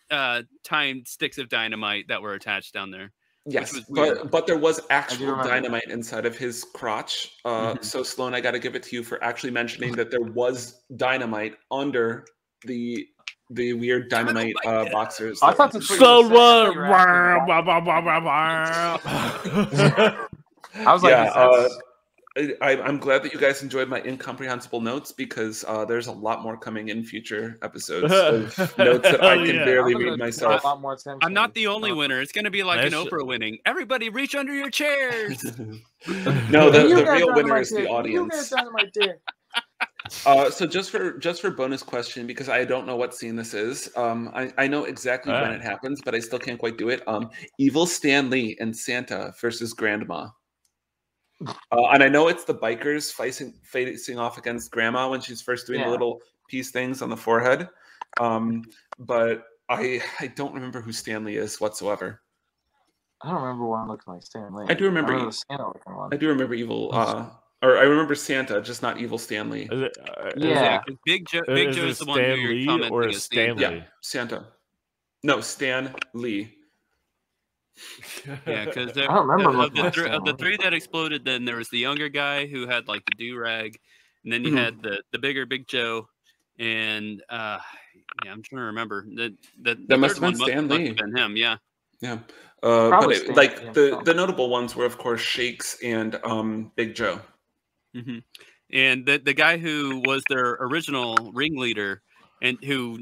D: timed sticks of dynamite that were attached down there.
B: Yes,
D: was weird.
B: but there was actual
C: remember
B: dynamite inside of his crotch. So Sloan, I got to give it to you for actually mentioning that there was dynamite under the weird dynamite boxers.
C: I thought that's what
A: So
C: you were saying.
A: what?
C: I was like,
B: Yeah, I'm glad that you guys enjoyed my incomprehensible notes because there's a lot more coming in future episodes of notes that I
A: Hell
B: can
A: yeah.
B: barely
C: I'm gonna
B: read
C: pay
B: myself.
C: a lot more attention.
D: I'm not the only winner. It's going to be like an
A: Nice.
D: Oprah winning. Everybody reach under your chairs.
B: No, the
C: You got
B: real winner
C: dynamite
B: is the
C: dick. You
B: audience.
C: got dynamite dick.
B: So just for bonus question, because I don't know what scene this is. I know exactly when it happens, but I still can't quite do it. Evil Stan Lee and Santa versus Grandma. And I know it's the bikers facing off against Grandma when she's first doing the little peace things on the forehead. But I don't remember who Stan Lee is whatsoever.
C: I don't remember one looking like Stan Lee.
B: I do remember
C: the Santa looking one.
B: I do remember evil. Or I remember Santa, just not evil Stan Lee.
C: Yeah.
D: Big Joe
A: Is
D: is
A: it
D: the one who
A: Stan
D: you're
A: Lee
D: commenting
A: or
D: is
A: Stan
D: Santa.
A: Lee?
B: Yeah, Santa. No, Stan Lee.
D: Yeah, because
C: I don't remember
D: of
C: looking like
D: the
C: Stan Lee.
D: 3 that exploded, then there was the younger guy who had like the do-rag, and then you had the bigger Big Joe, and yeah, I'm trying to remember the
B: That must
D: third
B: have been
D: one
B: Stan
D: must
B: Lee.
D: have been him. Yeah.
B: Yeah.
C: Probably
B: But
C: Stan
B: like
C: Lee,
B: the notable ones were of course Shakes and Big Joe.
D: Mm-hmm. And the guy who was their original ringleader and who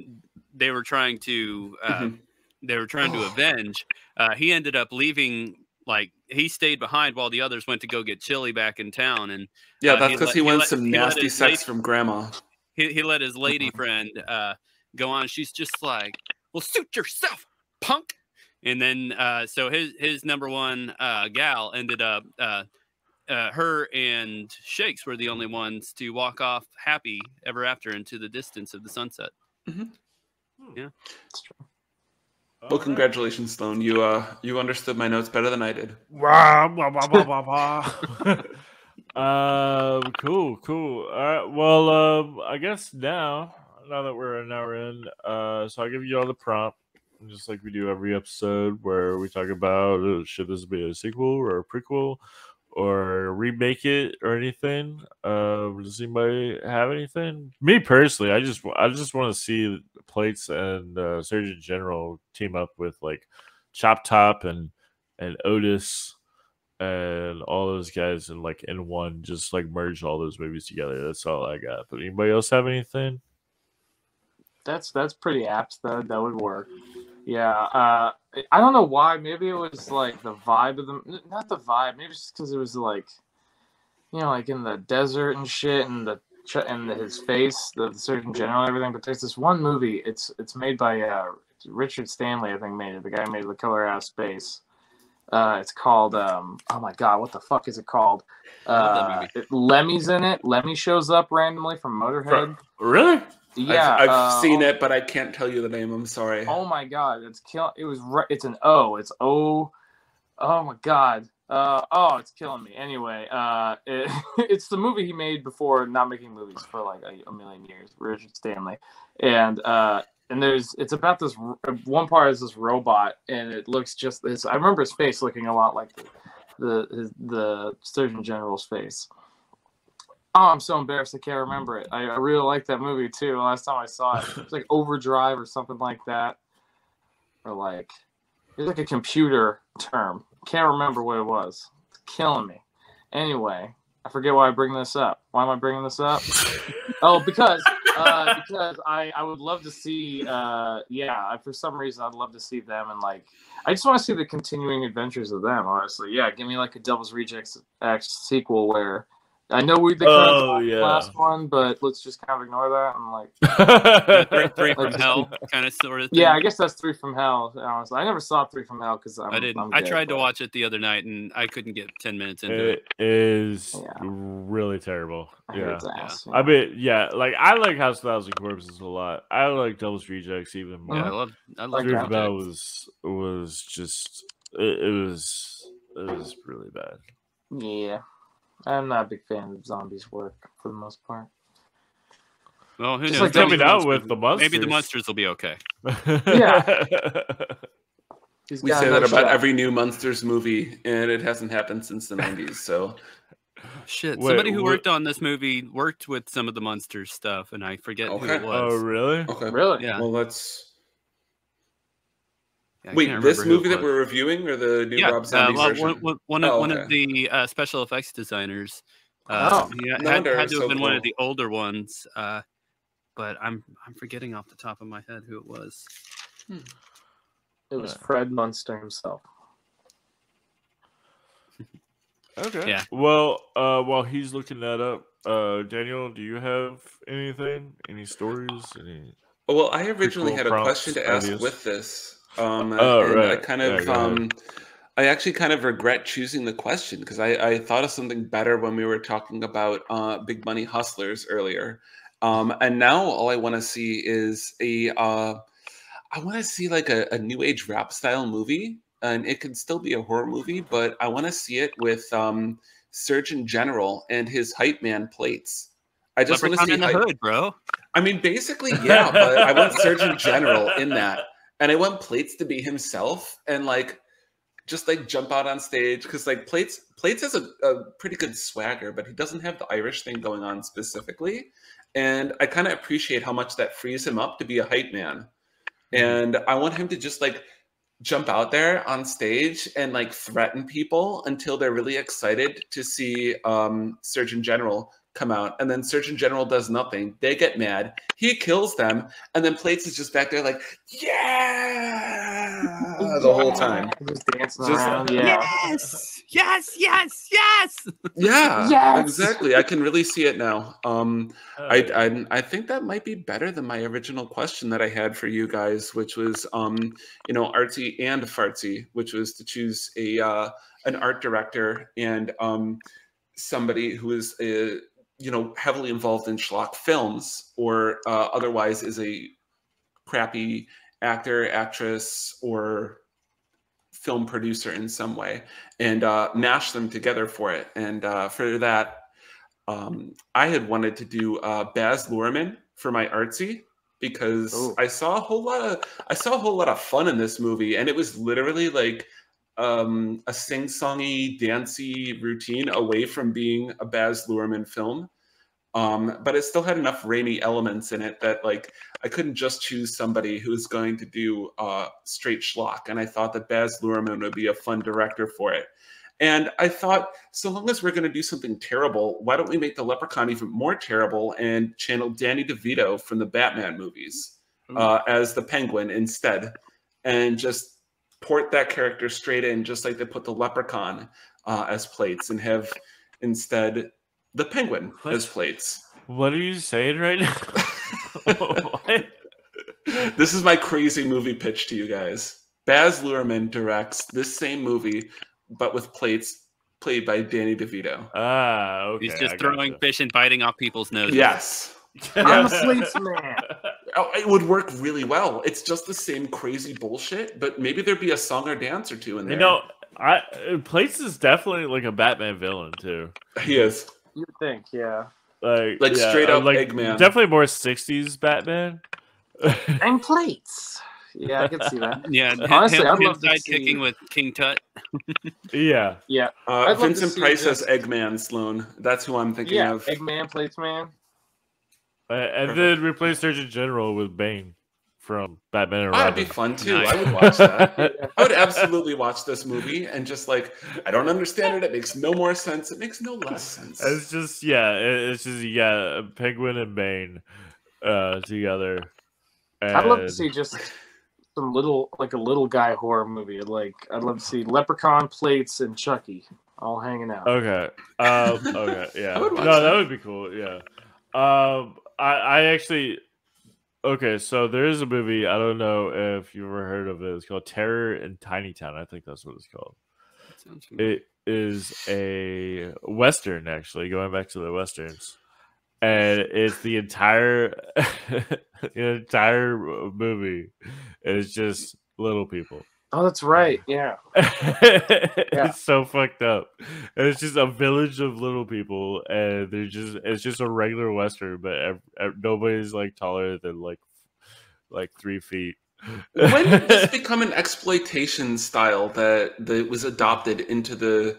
D: they were trying to avenge, he ended up leaving. Like he stayed behind while the others went to go get chili back in town, and
B: Yeah, that's because he wants some
D: he let
B: nasty
D: his
B: sex
D: lady-
B: from Grandma.
D: He let his lady friend go on. She's just like, "Well, suit yourself, punk." And then so his number one gal ended up her and Shakes were the only ones to walk off happy ever after into the distance of the sunset. Yeah.
C: That's true.
B: Well, congratulations, Sloan. You understood my notes better than I did.
A: Cool. All right. Well, I guess now that we're an hour in, so I'll give you all the prompt, just like we do every episode, where we talk about should this be a sequel or a prequel or remake it or anything. Does anybody have anything? Me personally, I just want to see Plates and Surgeon General team up with like Chop Top and Otis and all those guys in one, just like merge all those movies together. That's all I got. But anybody else have anything?
C: That's pretty apt. That would work. Yeah. I don't know why. Maybe it was like the vibe of the, not the vibe. Maybe it's just because it was like, like in the desert and shit, and the and his face, the Surgeon General, and everything. But there's this one movie. It's made by Richard Stanley, I think, made it. The guy who made The Killer Out of Space. It's called oh my god, what the fuck is it called? Lemmy's in it. Lemmy shows up randomly from Motorhead.
A: Really?
C: Yeah,
B: I've seen it, but I can't tell you the name. I'm sorry.
C: Oh my god, it's an O. It's O. Oh my god. It's killing me. Anyway, it's the movie he made before not making movies for like a million years. Richard Stanley, and it's about this one part is this robot, and it looks just this. I remember his face looking a lot like the Surgeon General's face. Oh, I'm so embarrassed I can't remember it. I really liked that movie too. Last time I saw it, it was like Overdrive or something like that, or like it was like a computer term. Can't remember what it was. It's killing me. Anyway, I forget why I bring this up. Why am I bringing this up? Oh, because I would love to see. For some reason I'd love to see them, and like I just want to see the continuing adventures of them. Honestly, yeah, give me like a Devil's Rejects X sequel where. I know they the last one, but let's just kind of ignore that. I'm like,
D: three from hell, kind of sort of thing.
C: Yeah, I guess that's 3 from Hell. Honestly, I never saw 3 from Hell because
D: I didn't. I tried to watch it the other night and I couldn't get 10 minutes into it.
A: It is really terrible.
C: Yeah.
A: I mean, like I like House of Thousand Corpses a lot. I like Devil's Rejects even more.
D: Yeah, I love
A: 3 from Hell was just it was really bad.
C: Yeah. I'm not a big fan of zombies' work for the most part.
D: Well, who knows?
A: Like coming out with the monsters.
D: Maybe the monsters will be okay.
C: Yeah.
B: We say that about every new Monsters movie, and it hasn't happened since the 90s. So,
D: shit. Somebody who worked on this movie worked with some of the Monsters stuff, and I forget who it was.
A: Oh, really?
B: Okay.
C: Really?
D: Yeah.
B: Well, let's. Wait, this movie that we're reviewing, or the new Rob Zombie version?
D: One of the special effects designers. Had to have been one of the older ones, but I'm forgetting off the top of my head who it was.
C: It was Fred Munster himself.
A: Okay.
D: Yeah.
A: Well, while he's looking that up, Daniel, do you have anything? Any stories?
B: Well, I originally had a question to ask with this.
A: Right.
B: I kind of, I actually kind of regret choosing the question because I thought of something better when we were talking about Big Money Hustlers earlier, and now all I want to see is I want to see like a new age rap style movie, and it could still be a horror movie, but I want to see it with Surgeon General and his hype man Plates. I just want to see
D: in the hood, bro.
B: I mean, basically, yeah, but I want Surgeon General in that. And I want Plates to be himself and like just like jump out on stage because like Plates has a pretty good swagger, but he doesn't have the Irish thing going on specifically. And I kind of appreciate how much that frees him up to be a hype man. And I want him to just like jump out there on stage and like threaten people until they're really excited to see Surgeon General come out, and then Surgeon General does nothing. They get mad. He kills them, and then Plates is just back there like, yeah, the whole time.
C: Just dancing around.
D: Yes!
B: Yeah,
C: Yes!
B: exactly. I can really see it now. I think that might be better than my original question that I had for you guys, which was, artsy and fartsy, which was to choose an art director and somebody who is heavily involved in schlock films or otherwise is a crappy actor, actress, or film producer in some way, and mash them together for it. And for that, I had wanted to do Baz Luhrmann for my artsy because I saw a whole lot of fun in this movie, and it was literally like a sing-songy, dancey routine away from being a Baz Luhrmann film. But it still had enough rainy elements in it that like I couldn't just choose somebody who's going to do straight schlock. And I thought that Baz Luhrmann would be a fun director for it. And I thought, so long as we're going to do something terrible, why don't we make the Leprechaun even more terrible and channel Danny DeVito from the Batman movies as the Penguin instead, and just port that character straight in, just like they put the Leprechaun as Plates, and have instead the Penguin as Plates.
A: What are you saying right now? What?
B: This is my crazy movie pitch to you guys. Baz Luhrmann directs this same movie, but with plates played by Danny DeVito.
A: Ah, okay.
D: He's just
A: I
D: throwing
A: gotcha.
D: fish and biting off people's noses.
B: Yes.
C: I'm a plates man.
B: Oh, it would work really well. It's just the same crazy bullshit, but maybe there'd be a song or dance or two in there.
A: You know, Plates is definitely like a Batman villain too.
B: He is.
C: You'd think, yeah.
B: Like
A: yeah,
B: straight up
A: like
B: Eggman.
A: Definitely more 60s Batman.
C: And plates. Yeah, I can see that.
D: Yeah,
C: Honestly, I'd
D: him
C: love to see-
D: sidekicking with King Tut.
A: Yeah.
C: Yeah. I'd love to
B: Vincent
C: see
B: Price as
C: just-
B: Eggman, Sloan. That's who I'm thinking
C: Yeah,
B: of.
C: Eggman, plates man.
A: And then replace Surgeon General with Bane from Batman and
B: That'd
A: Robin.
B: be fun too.
D: Nice.
B: I would watch that. I would absolutely watch this movie and just like, I don't understand it. It makes no more sense. It makes no less sense.
A: It's just it's just you got Penguin and Bane together.
C: I'd love to
A: And-
C: see just some little guy horror movie. I'd love to see Leprechaun, Plates, and Chucky all hanging out.
A: Okay. Okay. Yeah.
B: I would watch
A: that
B: that.
A: would be cool. Yeah. I actually. Okay, so there is a movie. I don't know if you've ever heard of it. It's called Terror in Tiny Town. I think that's what it's called.
D: Sounds familiar.
A: It is a western, actually, going back to the westerns, and it's the entire movie. It's just little people.
C: Oh, that's right. Yeah.
A: It's so fucked up. And it's just a village of little people, and it's just a regular western, but nobody's like taller than like 3 feet.
B: When did this become an exploitation style that was adopted into the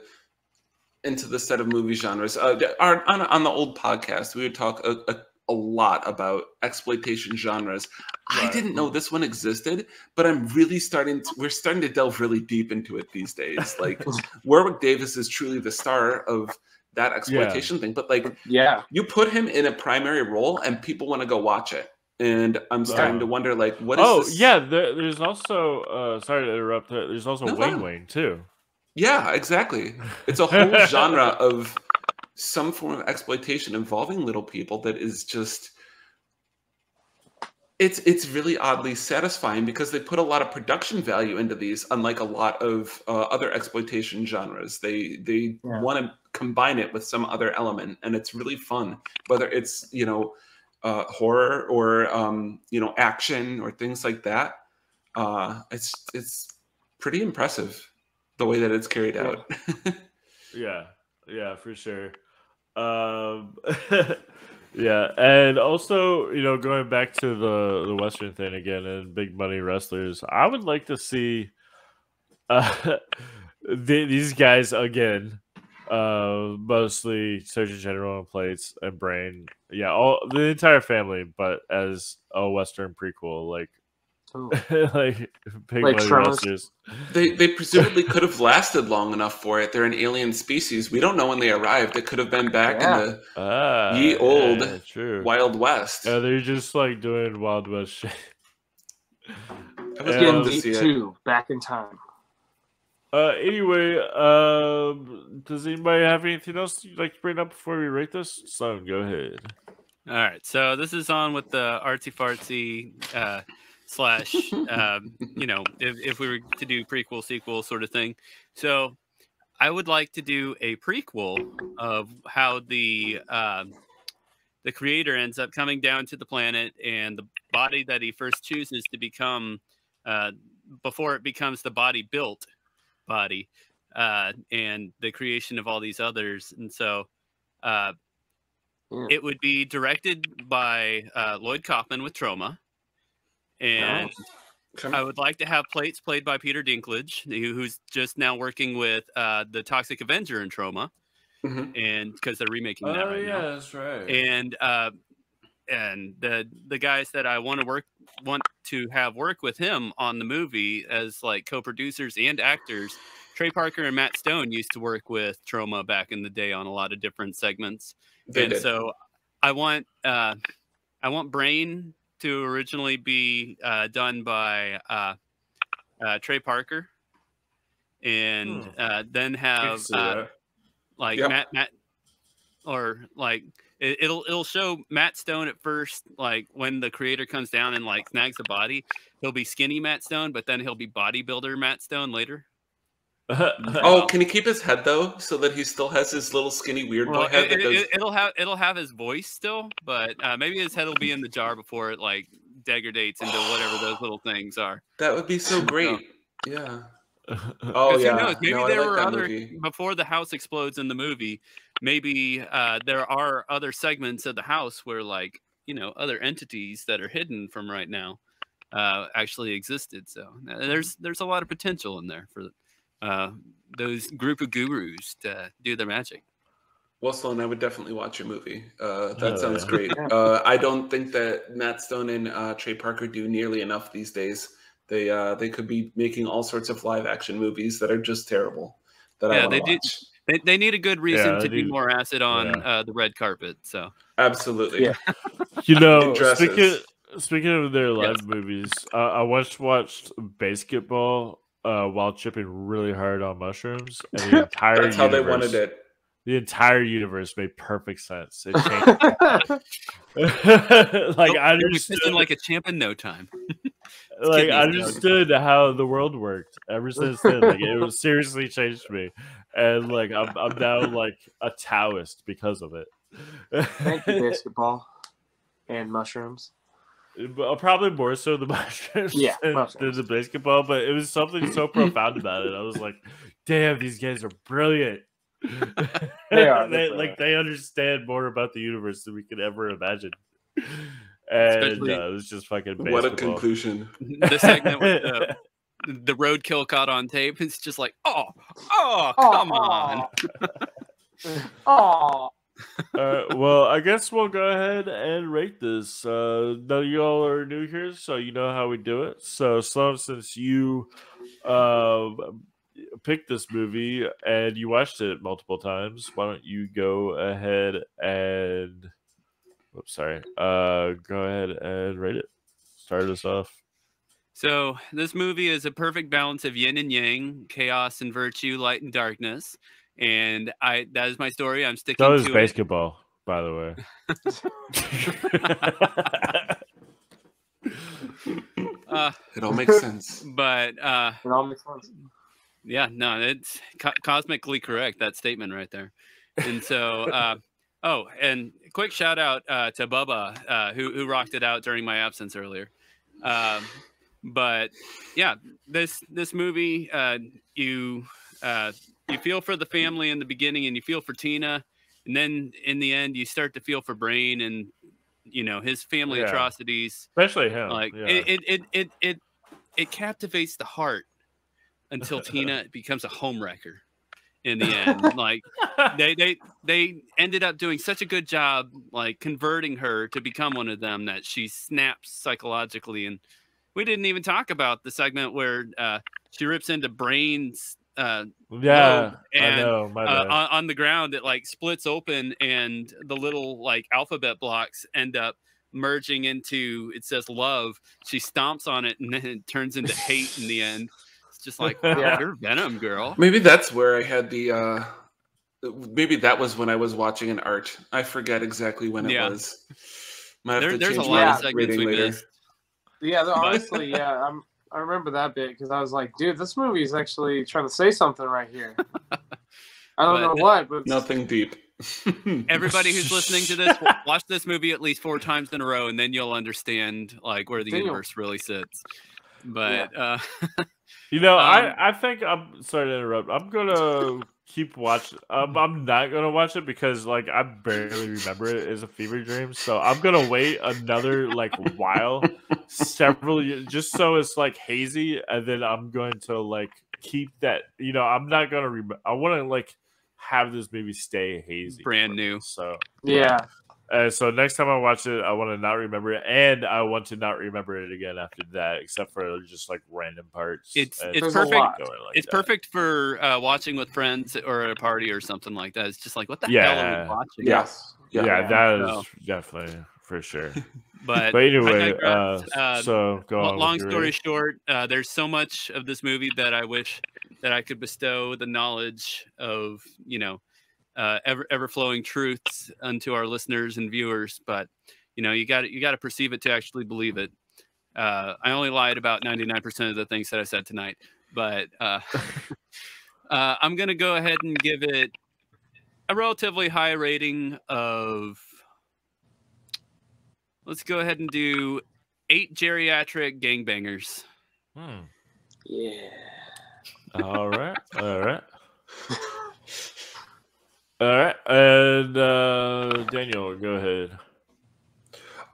B: set of movie genres? On the old podcast, we would talk a lot about exploitation genres. I
A: Right.
B: didn't know this one existed, but we're starting to delve really deep into it these days. Like Warwick Davis is truly the star of that exploitation thing, but like
C: Yeah.
B: you put him in a primary role and people want to go watch it. And I'm starting to wonder, like, what is
A: Oh,
B: this?
A: yeah, there's also sorry to interrupt. There's also
B: No,
A: Wayne
B: no.
A: Wayne too.
B: Yeah, exactly. It's a whole genre of some form of exploitation involving little people that is just it's really oddly satisfying because they put a lot of production value into these, unlike a lot of other exploitation genres. They
C: Yeah.
B: want to combine it with some other element, and it's really fun. Whether it's horror or action or things like that. It's pretty impressive the way that it's carried out.
A: Yeah, for sure. Yeah, and also, going back to the Western thing again and big money wrestlers, I would like to see these guys again, mostly Surgeon General and Plates and Brain. Yeah, all the entire family, but as a Western prequel, like
C: Ooh.
A: like big
C: Like
A: money
C: Tremors?
A: wrestlers.
B: They presumably could have lasted long enough for it. They're an alien species. We don't know when they arrived. It could have been back
C: Yeah.
B: in the ye old
A: true.
B: Wild West.
A: Yeah, they're just like doing Wild West shit.
B: I was
A: Yeah.
C: Getting
B: love to
C: deep
B: see it.
C: too, back in time.
A: Anyway, does anybody have anything else you'd like to bring up before we rate this? Sloan, go ahead.
D: All right, so this is on with the artsy fartsy slash, if we were to do prequel, sequel sort of thing. So I would like to do a prequel of how the creator ends up coming down to the planet and the body that he first chooses to become, before it becomes the body built body, and the creation of all these others. And so it would be directed by Lloyd Kaufman with Trauma. And I would like to have Plates played by Peter Dinklage, who's just now working with the Toxic Avenger in Trauma.
B: Mhm.
D: And because they're remaking that right now.
A: That's right.
D: And the guys that I want to have work with him on the movie as like co-producers and actors, Trey Parker and Matt Stone used to work with Trauma back in the day on a lot of different segments.
B: They did.
D: So I want Brain to originally be done by Trey Parker, and then have
B: Yep.
D: Matt, or like it'll show Matt Stone at first, like when the creator comes down and like snags the body, he'll be skinny Matt Stone, but then he'll be bodybuilder Matt Stone later.
B: Oh, can he keep his head though, so that he still has his little skinny weird boy head?
D: It'll have his voice still, but maybe his head will be in the jar before it like degradates into whatever those little things are.
B: That would be so great. Yeah. Oh
D: yeah. Who knows? Maybe
B: no,
D: there
B: like
D: were other
B: movie.
D: Before the house explodes in the movie. Maybe there are other segments of the house where like other entities that are hidden from right now actually existed. So there's a lot of potential in there for those group of gurus to do their magic.
B: Well, Sloan, I would definitely watch your movie. That sounds great. I don't think that Matt Stone and Trey Parker do nearly enough these days. They could be making all sorts of live action movies that are just terrible. That I want to watch.
D: They need a good reason to be more acid on the red carpet. So
B: absolutely.
A: Yeah. Speaking of their live movies, I once watched Basketball while chipping really hard on mushrooms, and the entire
B: that's how they wanted it.
A: The entire universe made perfect sense. It changed. Like I understood,
D: like a champ in no time.
A: Like I understood how the world worked ever since then. Like it was seriously changed me, and like I'm now like a Taoist because of it.
C: Thank you, Basketball and mushrooms.
A: Probably more so the mushrooms than the basketball, but it was something so profound about it. I was like, "Damn, these guys are brilliant." They understand more about the universe than we could ever imagine. And it was just fucking basketball.
B: What a conclusion.
D: The segment with the roadkill caught on tape, it's just like, oh, come on.
C: Oh.
A: Well, I guess we'll go ahead and rate this. None of y'all are new here, so you know how we do it. So, Sloan, since you picked this movie and you watched it multiple times, why don't you go ahead and go ahead and rate it. Start us off.
D: So this movie is a perfect balance of yin and yang, chaos and virtue, light and darkness. And that is my story. I'm sticking to it.
A: That was basketball, by the way.
B: It all makes sense.
D: But
C: it all makes sense.
D: Yeah, no, it's cosmically correct, that statement right there. And so, and quick shout out to Bubba, who rocked it out during my absence earlier. But yeah, this movie, you feel for the family in the beginning, and you feel for Tina, and then in the end, you start to feel for Brain and his family atrocities,
A: especially him.
D: Like it captivates the heart until Tina becomes a homewrecker. In the end, like they ended up doing such a good job, like converting her to become one of them, that she snaps psychologically. And we didn't even talk about the segment where she rips into Brain's and
A: I know, my bad.
D: On the ground it like splits open, and the little like alphabet blocks end up merging into, it says love. She stomps on it, and then it turns into hate in the end. It's just like, wow, you're Venom, girl.
B: Maybe that's where I had the maybe that was when I was watching an art. I forget exactly when it was.
D: There's a lot of segments we missed.
C: Yeah, honestly, I remember that bit because I was like, dude, this movie is actually trying to say something right here. I don't know what, but
B: nothing deep.
D: Everybody who's listening to this, watch this movie at least 4 times in a row, and then you'll understand like where the universe really sits. But
A: I think, I'm sorry to interrupt. I'm gonna keep watching. I'm not gonna watch it because like I barely remember it as a fever dream. So I'm gonna wait another like while, several years, just so it's like hazy, and then I'm going to like keep that. I'm not gonna remember. I want to like have this movie stay hazy,
D: brand new.
A: So
C: yeah.
A: So next time I watch it, I want to not remember it, and I want to not remember it again after that, except for just like random parts.
D: It's perfect. It's perfect for watching with friends or at a party or something like that. It's just like, what the hell are we watching?
C: Yes.
A: Yeah, that is definitely for sure.
D: But
A: anyway, so go on.
D: Long story short, there's so much of this movie that I wish that I could bestow the knowledge of, ever flowing truths unto our listeners and viewers, but you got to perceive it to actually believe it. I only lied about 99% of the things that I said tonight, but I'm gonna go ahead and give it a relatively high rating of. Let's go ahead and do 8 geriatric gangbangers.
C: Yeah.
A: All right. All right. All right. And Daniel, go ahead.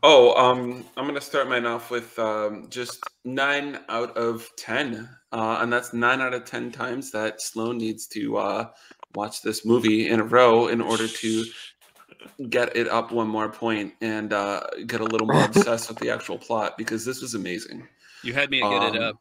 B: Oh, I'm gonna start mine off with just 9 out of 10, and that's 9 out of 10 times that Sloan needs to watch this movie in a row in order to get it up one more point and get a little more obsessed with the actual plot, because this was amazing.
D: You had me at get it up.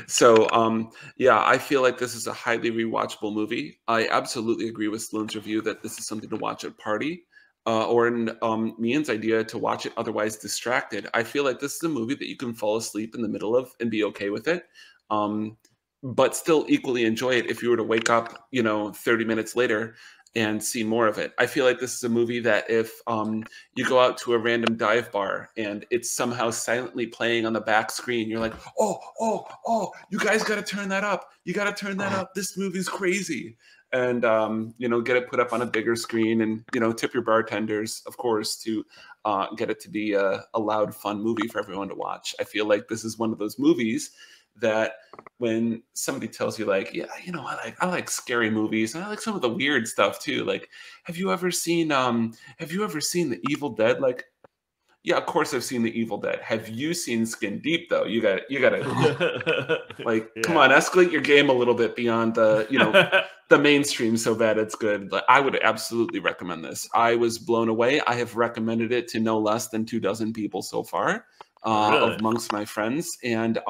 B: So yeah, I feel like this is a highly rewatchable movie. I absolutely agree with Sloan's review that this is something to watch at a party, or in Mian's idea to watch it otherwise distracted. I feel like this is a movie that you can fall asleep in the middle of and be okay with it, but still equally enjoy it if you were to wake up 30 minutes later and see more of it. I feel like this is a movie that if you go out to a random dive bar and it's somehow silently playing on the back screen, you're like, oh, you guys got to turn that up. You got to turn that up. This movie's crazy. And, get it put up on a bigger screen and, tip your bartenders, of course, to get it to be a loud, fun movie for everyone to watch. I feel like this is one of those movies that when somebody tells you, like, yeah, I like scary movies and I like some of the weird stuff too. Like, have you ever seen The Evil Dead? Like, yeah, of course I've seen The Evil Dead. Have you seen Skin Deep though? You got to like, come on, escalate your game a little bit beyond the the mainstream so bad it's good. But I would absolutely recommend this. I was blown away. I have recommended it to no less than 24 people so far,
A: Really?
B: amongst my friends, and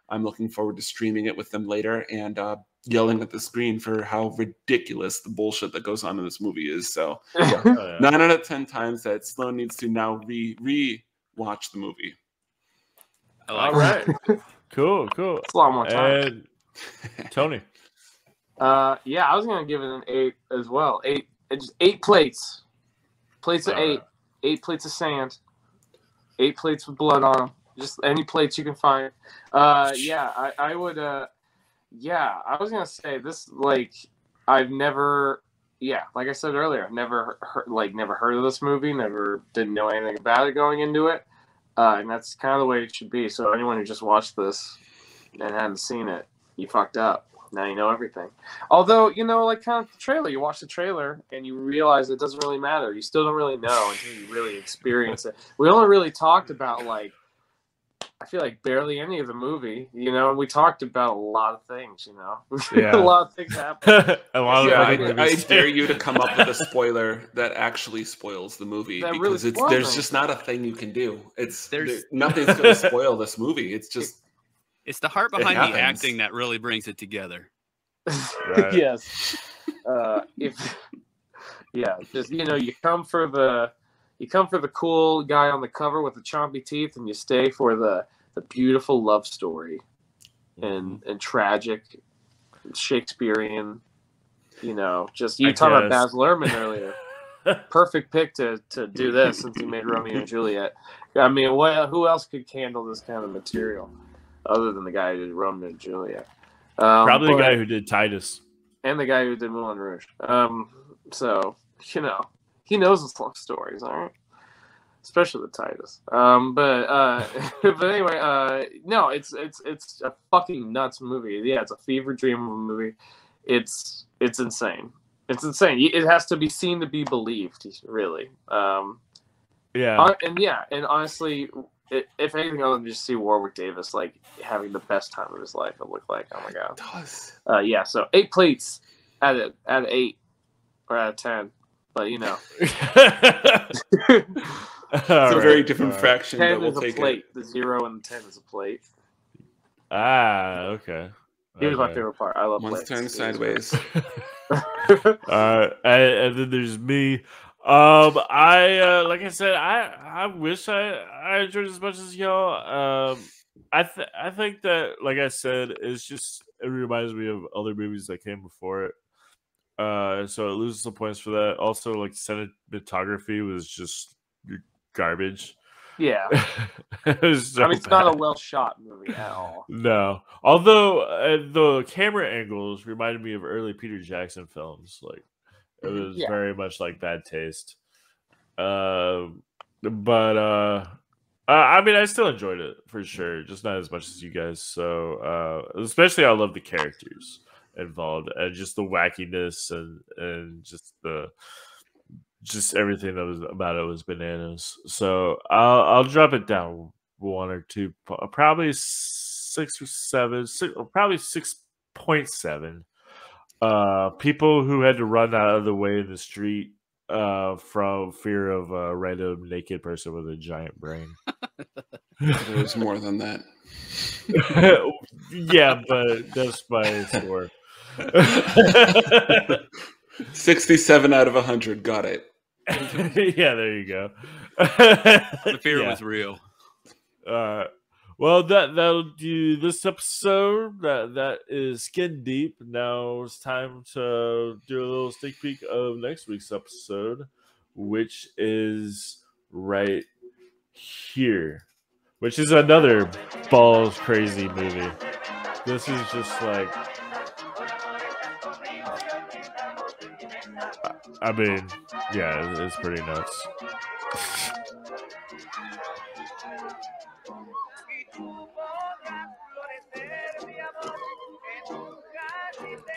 B: I'm looking forward to streaming it with them later and yelling at the screen for how ridiculous the bullshit that goes on in this movie is. So yeah, 9 out of 10 times that Sloan needs to now re-watch the movie.
A: All right. Cool.
C: It's a lot more time.
A: And Tony.
C: Yeah, I was gonna give it an 8 as well. 8 plates. Plates of 8. 8 plates of sand. 8 plates with blood on them. Just any plates you can find. Yeah, I would. Yeah, I was gonna say this. Like, I've never. Yeah, like I said earlier, never heard of this movie. Never didn't know anything about it going into it. And that's kind of the way it should be. So anyone who just watched this and hadn't seen it, you fucked up. Now you know everything. Although, like kind of the trailer, you watch the trailer and you realize it doesn't really matter. You still don't really know until you really experience it. We only really talked about, like, I feel like barely any of the movie. We talked about a lot of things,
A: Yeah.
C: A lot of things happen.
B: I dare you to come up with a spoiler that actually spoils the movie,
C: That
B: because
C: really
B: there's
C: spoils
B: just not a thing you can do.
D: There's-
B: nothing's going to spoil this movie. It's just
D: It's the heart behind the
B: happens.
D: acting that really brings it together.
A: Right.
C: Yes. Just you come for the cool guy on the cover with the chompy teeth, and you stay for the beautiful love story and tragic Shakespearean. Just you talking about Baz Luhrmann earlier. Perfect pick to do this, since he made Romeo and Juliet. I mean, who else could handle this kind of material other than the guy who did Romeo and Juliet?
A: Probably the guy who did Titus.
C: And the guy who did Moulin Rouge. So, he knows his love stories, all right? Especially the Titus. But anyway, no, it's a fucking nuts movie. Yeah, it's a fever dream of a movie. It's insane. It's insane. It has to be seen to be believed, really.
A: Yeah.
C: And honestly, if anything, other than just see Warwick Davis like having the best time of his life, it looked like, oh my god.
B: it does.
C: Yeah, so 8 plates out of 8 or out of 10, but
B: It's a very different fraction,
C: 10
B: but we'll
C: is a
B: take
C: plate.
B: it.
C: The 0 and the 10 is a plate.
A: Okay.
C: Here's my favorite part. I love
B: One's
C: plates.
B: turned sideways.
A: And then there's me. I like I said, I wish I enjoyed it as much as y'all. I think that, like I said, it reminds me of other movies that came before it. So it loses some points for that. Also, like cinematography was just garbage.
C: Yeah.
A: It was so
C: I mean, it's not a
A: bad.
C: well shot movie at all.
A: No, although the camera angles reminded me of early Peter Jackson films. Like it was
C: Yeah.
A: very much like Bad Taste. But I mean, I still enjoyed it for sure, just not as much as you guys. So especially, I love the characters involved and just the wackiness and just everything that was about it was bananas. So I'll drop it down one or two, probably 6 or 7, probably 6.7. People who had to run out of the way in the street from fear of a random naked person with a giant brain.
B: There was more than that.
A: Yeah, but that's my score.
B: 67 out of 100. Got it.
A: Yeah, there you go.
D: The fear
A: Yeah.
D: was real.
A: Well, that'll do this episode. That is Skin Deep. Now it's time to do a little sneak peek of next week's episode, which is right here, which is another balls crazy movie. This is just like, I mean, yeah, it's pretty nuts.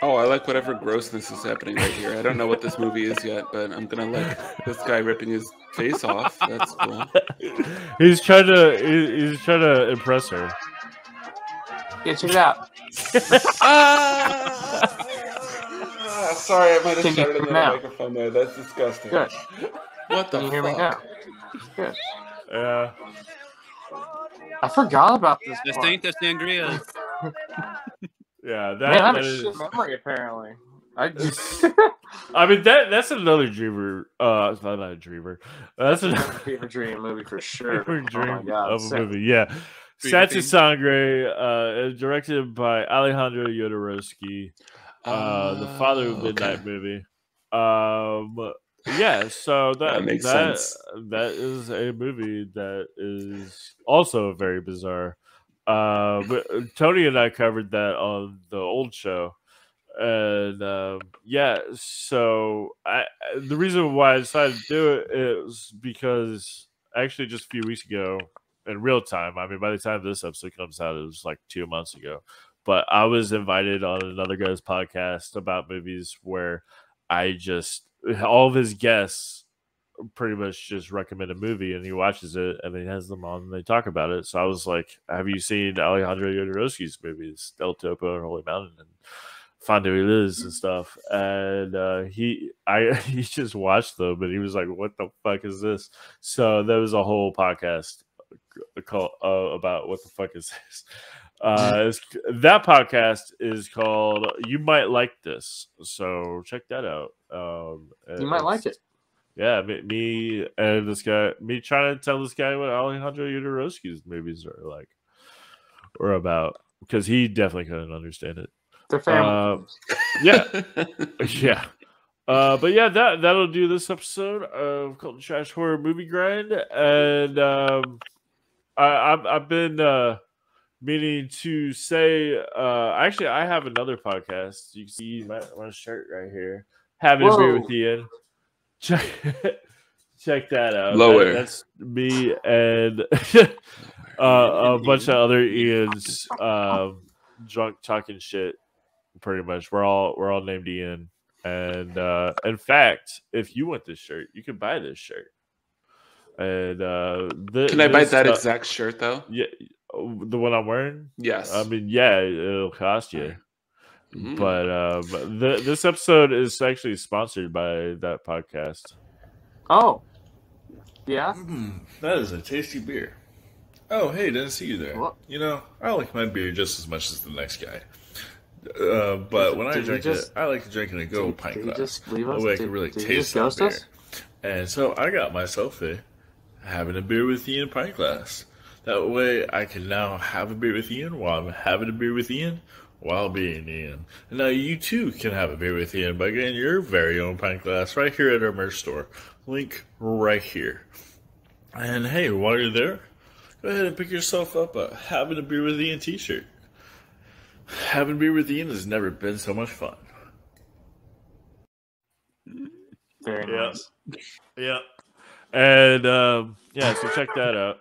B: Oh, I like whatever grossness is happening right here. I don't know what this movie is yet, but I'm gonna like this guy ripping his face off. That's cool.
A: He's trying to impress her.
C: Yeah, check it out.
B: Sorry, I might have
C: Can you
B: shouted
C: hear
B: in
C: me
B: the
C: now?
B: microphone there. That's disgusting.
C: Good.
B: What the
C: Can you hear me
B: fuck?
C: now? Good.
A: Yeah.
C: I forgot about this
D: This
C: part.
D: ain't the sangria.
A: Yeah, that,
C: Man, I have
A: that
C: a
A: is.
C: shit memory apparently. I
A: I mean that's another dreamer. It's not a dreamer. That's another
C: fever dream movie for sure.
A: dream
C: Oh my god.
A: of a
C: sick.
A: movie. Yeah,
B: Fever
A: Satya Sangre, directed by Alejandro Jodorowsky, the father of Midnight movie. Yeah, so
B: That makes sense.
A: that is a movie that is also very bizarre. But Tony and I covered that on the old show, and yeah. So the reason why I decided to do it is because actually just a few weeks ago, in real time. I mean, by the time this episode comes out, it was like 2 months ago. But I was invited on another guy's podcast about movies where all of his guests pretty much just recommend a movie and he watches it and he has them on and they talk about it. So I was like, have you seen Alejandro Jodorowsky's movies, Del Topo and Holy Mountain and Fondo y Liz and stuff? And he just watched them and he was like, what the fuck is this? So there was a whole podcast called about what the fuck is this. That podcast is called You Might Like This, so check that out.
C: You might like it.
A: Yeah, me and this guy, me trying to tell this guy what Alejandro Jodorowsky's movies are like or about, because he definitely couldn't understand it.
C: They're family.
A: Yeah, yeah. But yeah, that'll do this episode of Cult and Trash Horror Movie Grind, and I've been meaning to say, actually, I have another podcast. You can see my shirt right here. Having a beer with Ian. Check that out.
B: Lower.
A: That's me and a bunch of other Ians drunk talking shit. Pretty much, we're all named Ian. And in fact, if you want this shirt, you can buy this shirt. And
B: can I buy that exact shirt though?
A: Yeah, the one I'm wearing.
B: Yes.
A: I mean, yeah, it'll cost you. But this episode is actually sponsored by that podcast.
C: Oh, yeah.
F: That is a tasty beer. Oh, hey, didn't see you there.
C: What?
F: You know, I like my beer just as much as the next guy. But when I drink it, I like to drink in a go pint
C: Did you
F: glass.
C: just leave us?
F: That way I can
C: Did
F: really
C: you
F: taste
C: just
F: that
C: ghost
F: beer.
C: us?
F: And so I got myself a having a beer with Ian pint glass. That way I can now have a beer with Ian while I'm having a beer with Ian, while being Ian. And now you too can have a beer with Ian by getting your very own pint glass right here at our merch store. Link right here. And hey, while you're there, go ahead and pick yourself up a Having a Beer with Ian t-shirt. Having a beer with Ian has never been so much fun.
C: Very nice.
A: Yeah. And so check that out.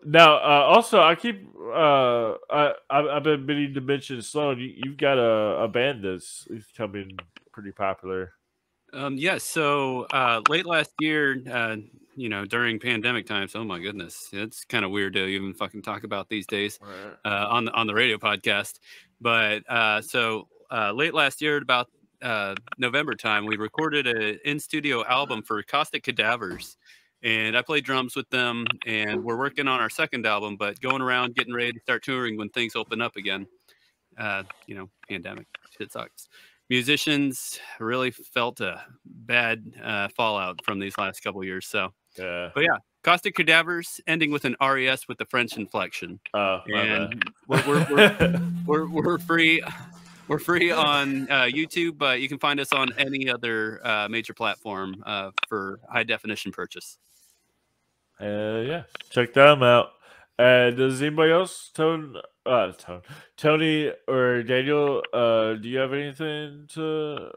A: Now, also, I keep I've been meaning to mention, Sloan. You've got a band that's becoming pretty popular.
D: So late last year, during pandemic times, oh my goodness, it's kind of weird to even fucking talk about these days on the radio podcast. But so late last year, about November time, we recorded an in-studio album for Caustic Cadavers, and I played drums with them, and we're working on our second album, but going around getting ready to start touring when things open up again. Pandemic shit sucks. Musicians really felt a bad fallout from these last couple of years. So, but yeah, Caustic Cadavers ending with an RES with the French inflection. And we're free. We're free on YouTube, but you can find us on any other major platform for high definition purchase.
A: Check them out. Does anybody else, Tony or Daniel, do you have anything to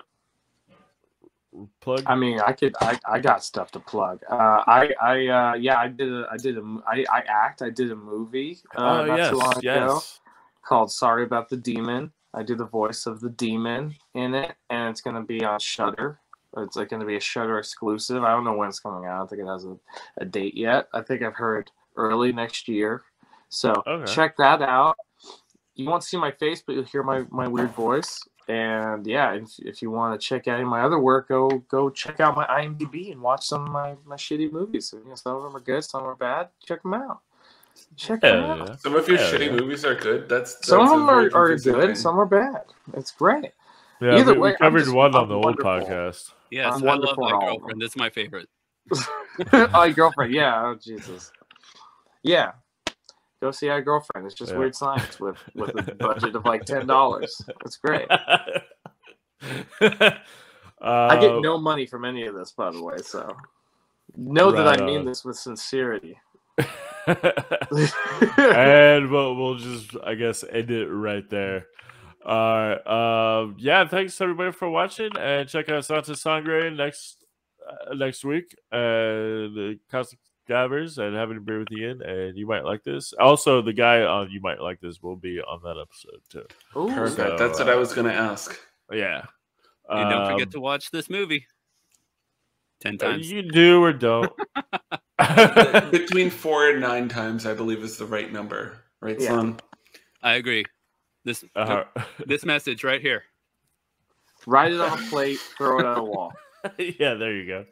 A: plug?
C: I mean, I got stuff to plug. I did a movie not too long ago called Sorry About the Demon. I do the voice of the demon in it, and it's going to be on Shudder. It's like going to be a Shudder exclusive. I don't know when it's coming out. I don't think it has a date yet. I think I've heard early next year. So check that out. You won't see my face, but you'll hear my weird voice. And yeah, if you want to check out my other work, go check out my IMDb and watch some of my shitty movies. Some of them are good, some are bad. Check them out. Check them out.
B: Some of your shitty movies are good.
C: Some of them are good, some are bad. It's great.
A: Yeah, either way, we covered one on the old podcast.
D: Yes, I love My Girlfriend. It's my favorite.
C: My Girlfriend, yeah. Oh Jesus. Yeah. Go see our girlfriend. It's just weird science with a budget of like $10. It's great. I get no money from any of this, by the way. So know that I mean this with sincerity.
A: And we'll just, I guess, end it right there. Thanks everybody for watching, and check out Santa Sangre next week. The Caustic Cadavers and Having a Beer with Ian, and you might like this. Also, the guy on You Might Like This will be on that episode too.
B: Perfect. So, that's what I was going to ask.
A: Yeah.
D: And don't forget to watch this movie 10 times.
A: You do or don't.
B: Between 4 and 9 times, I believe, is the right number. Right, son?
D: I agree. This message right here.
C: Write it on a plate, throw it on a wall.
A: Yeah, there you go.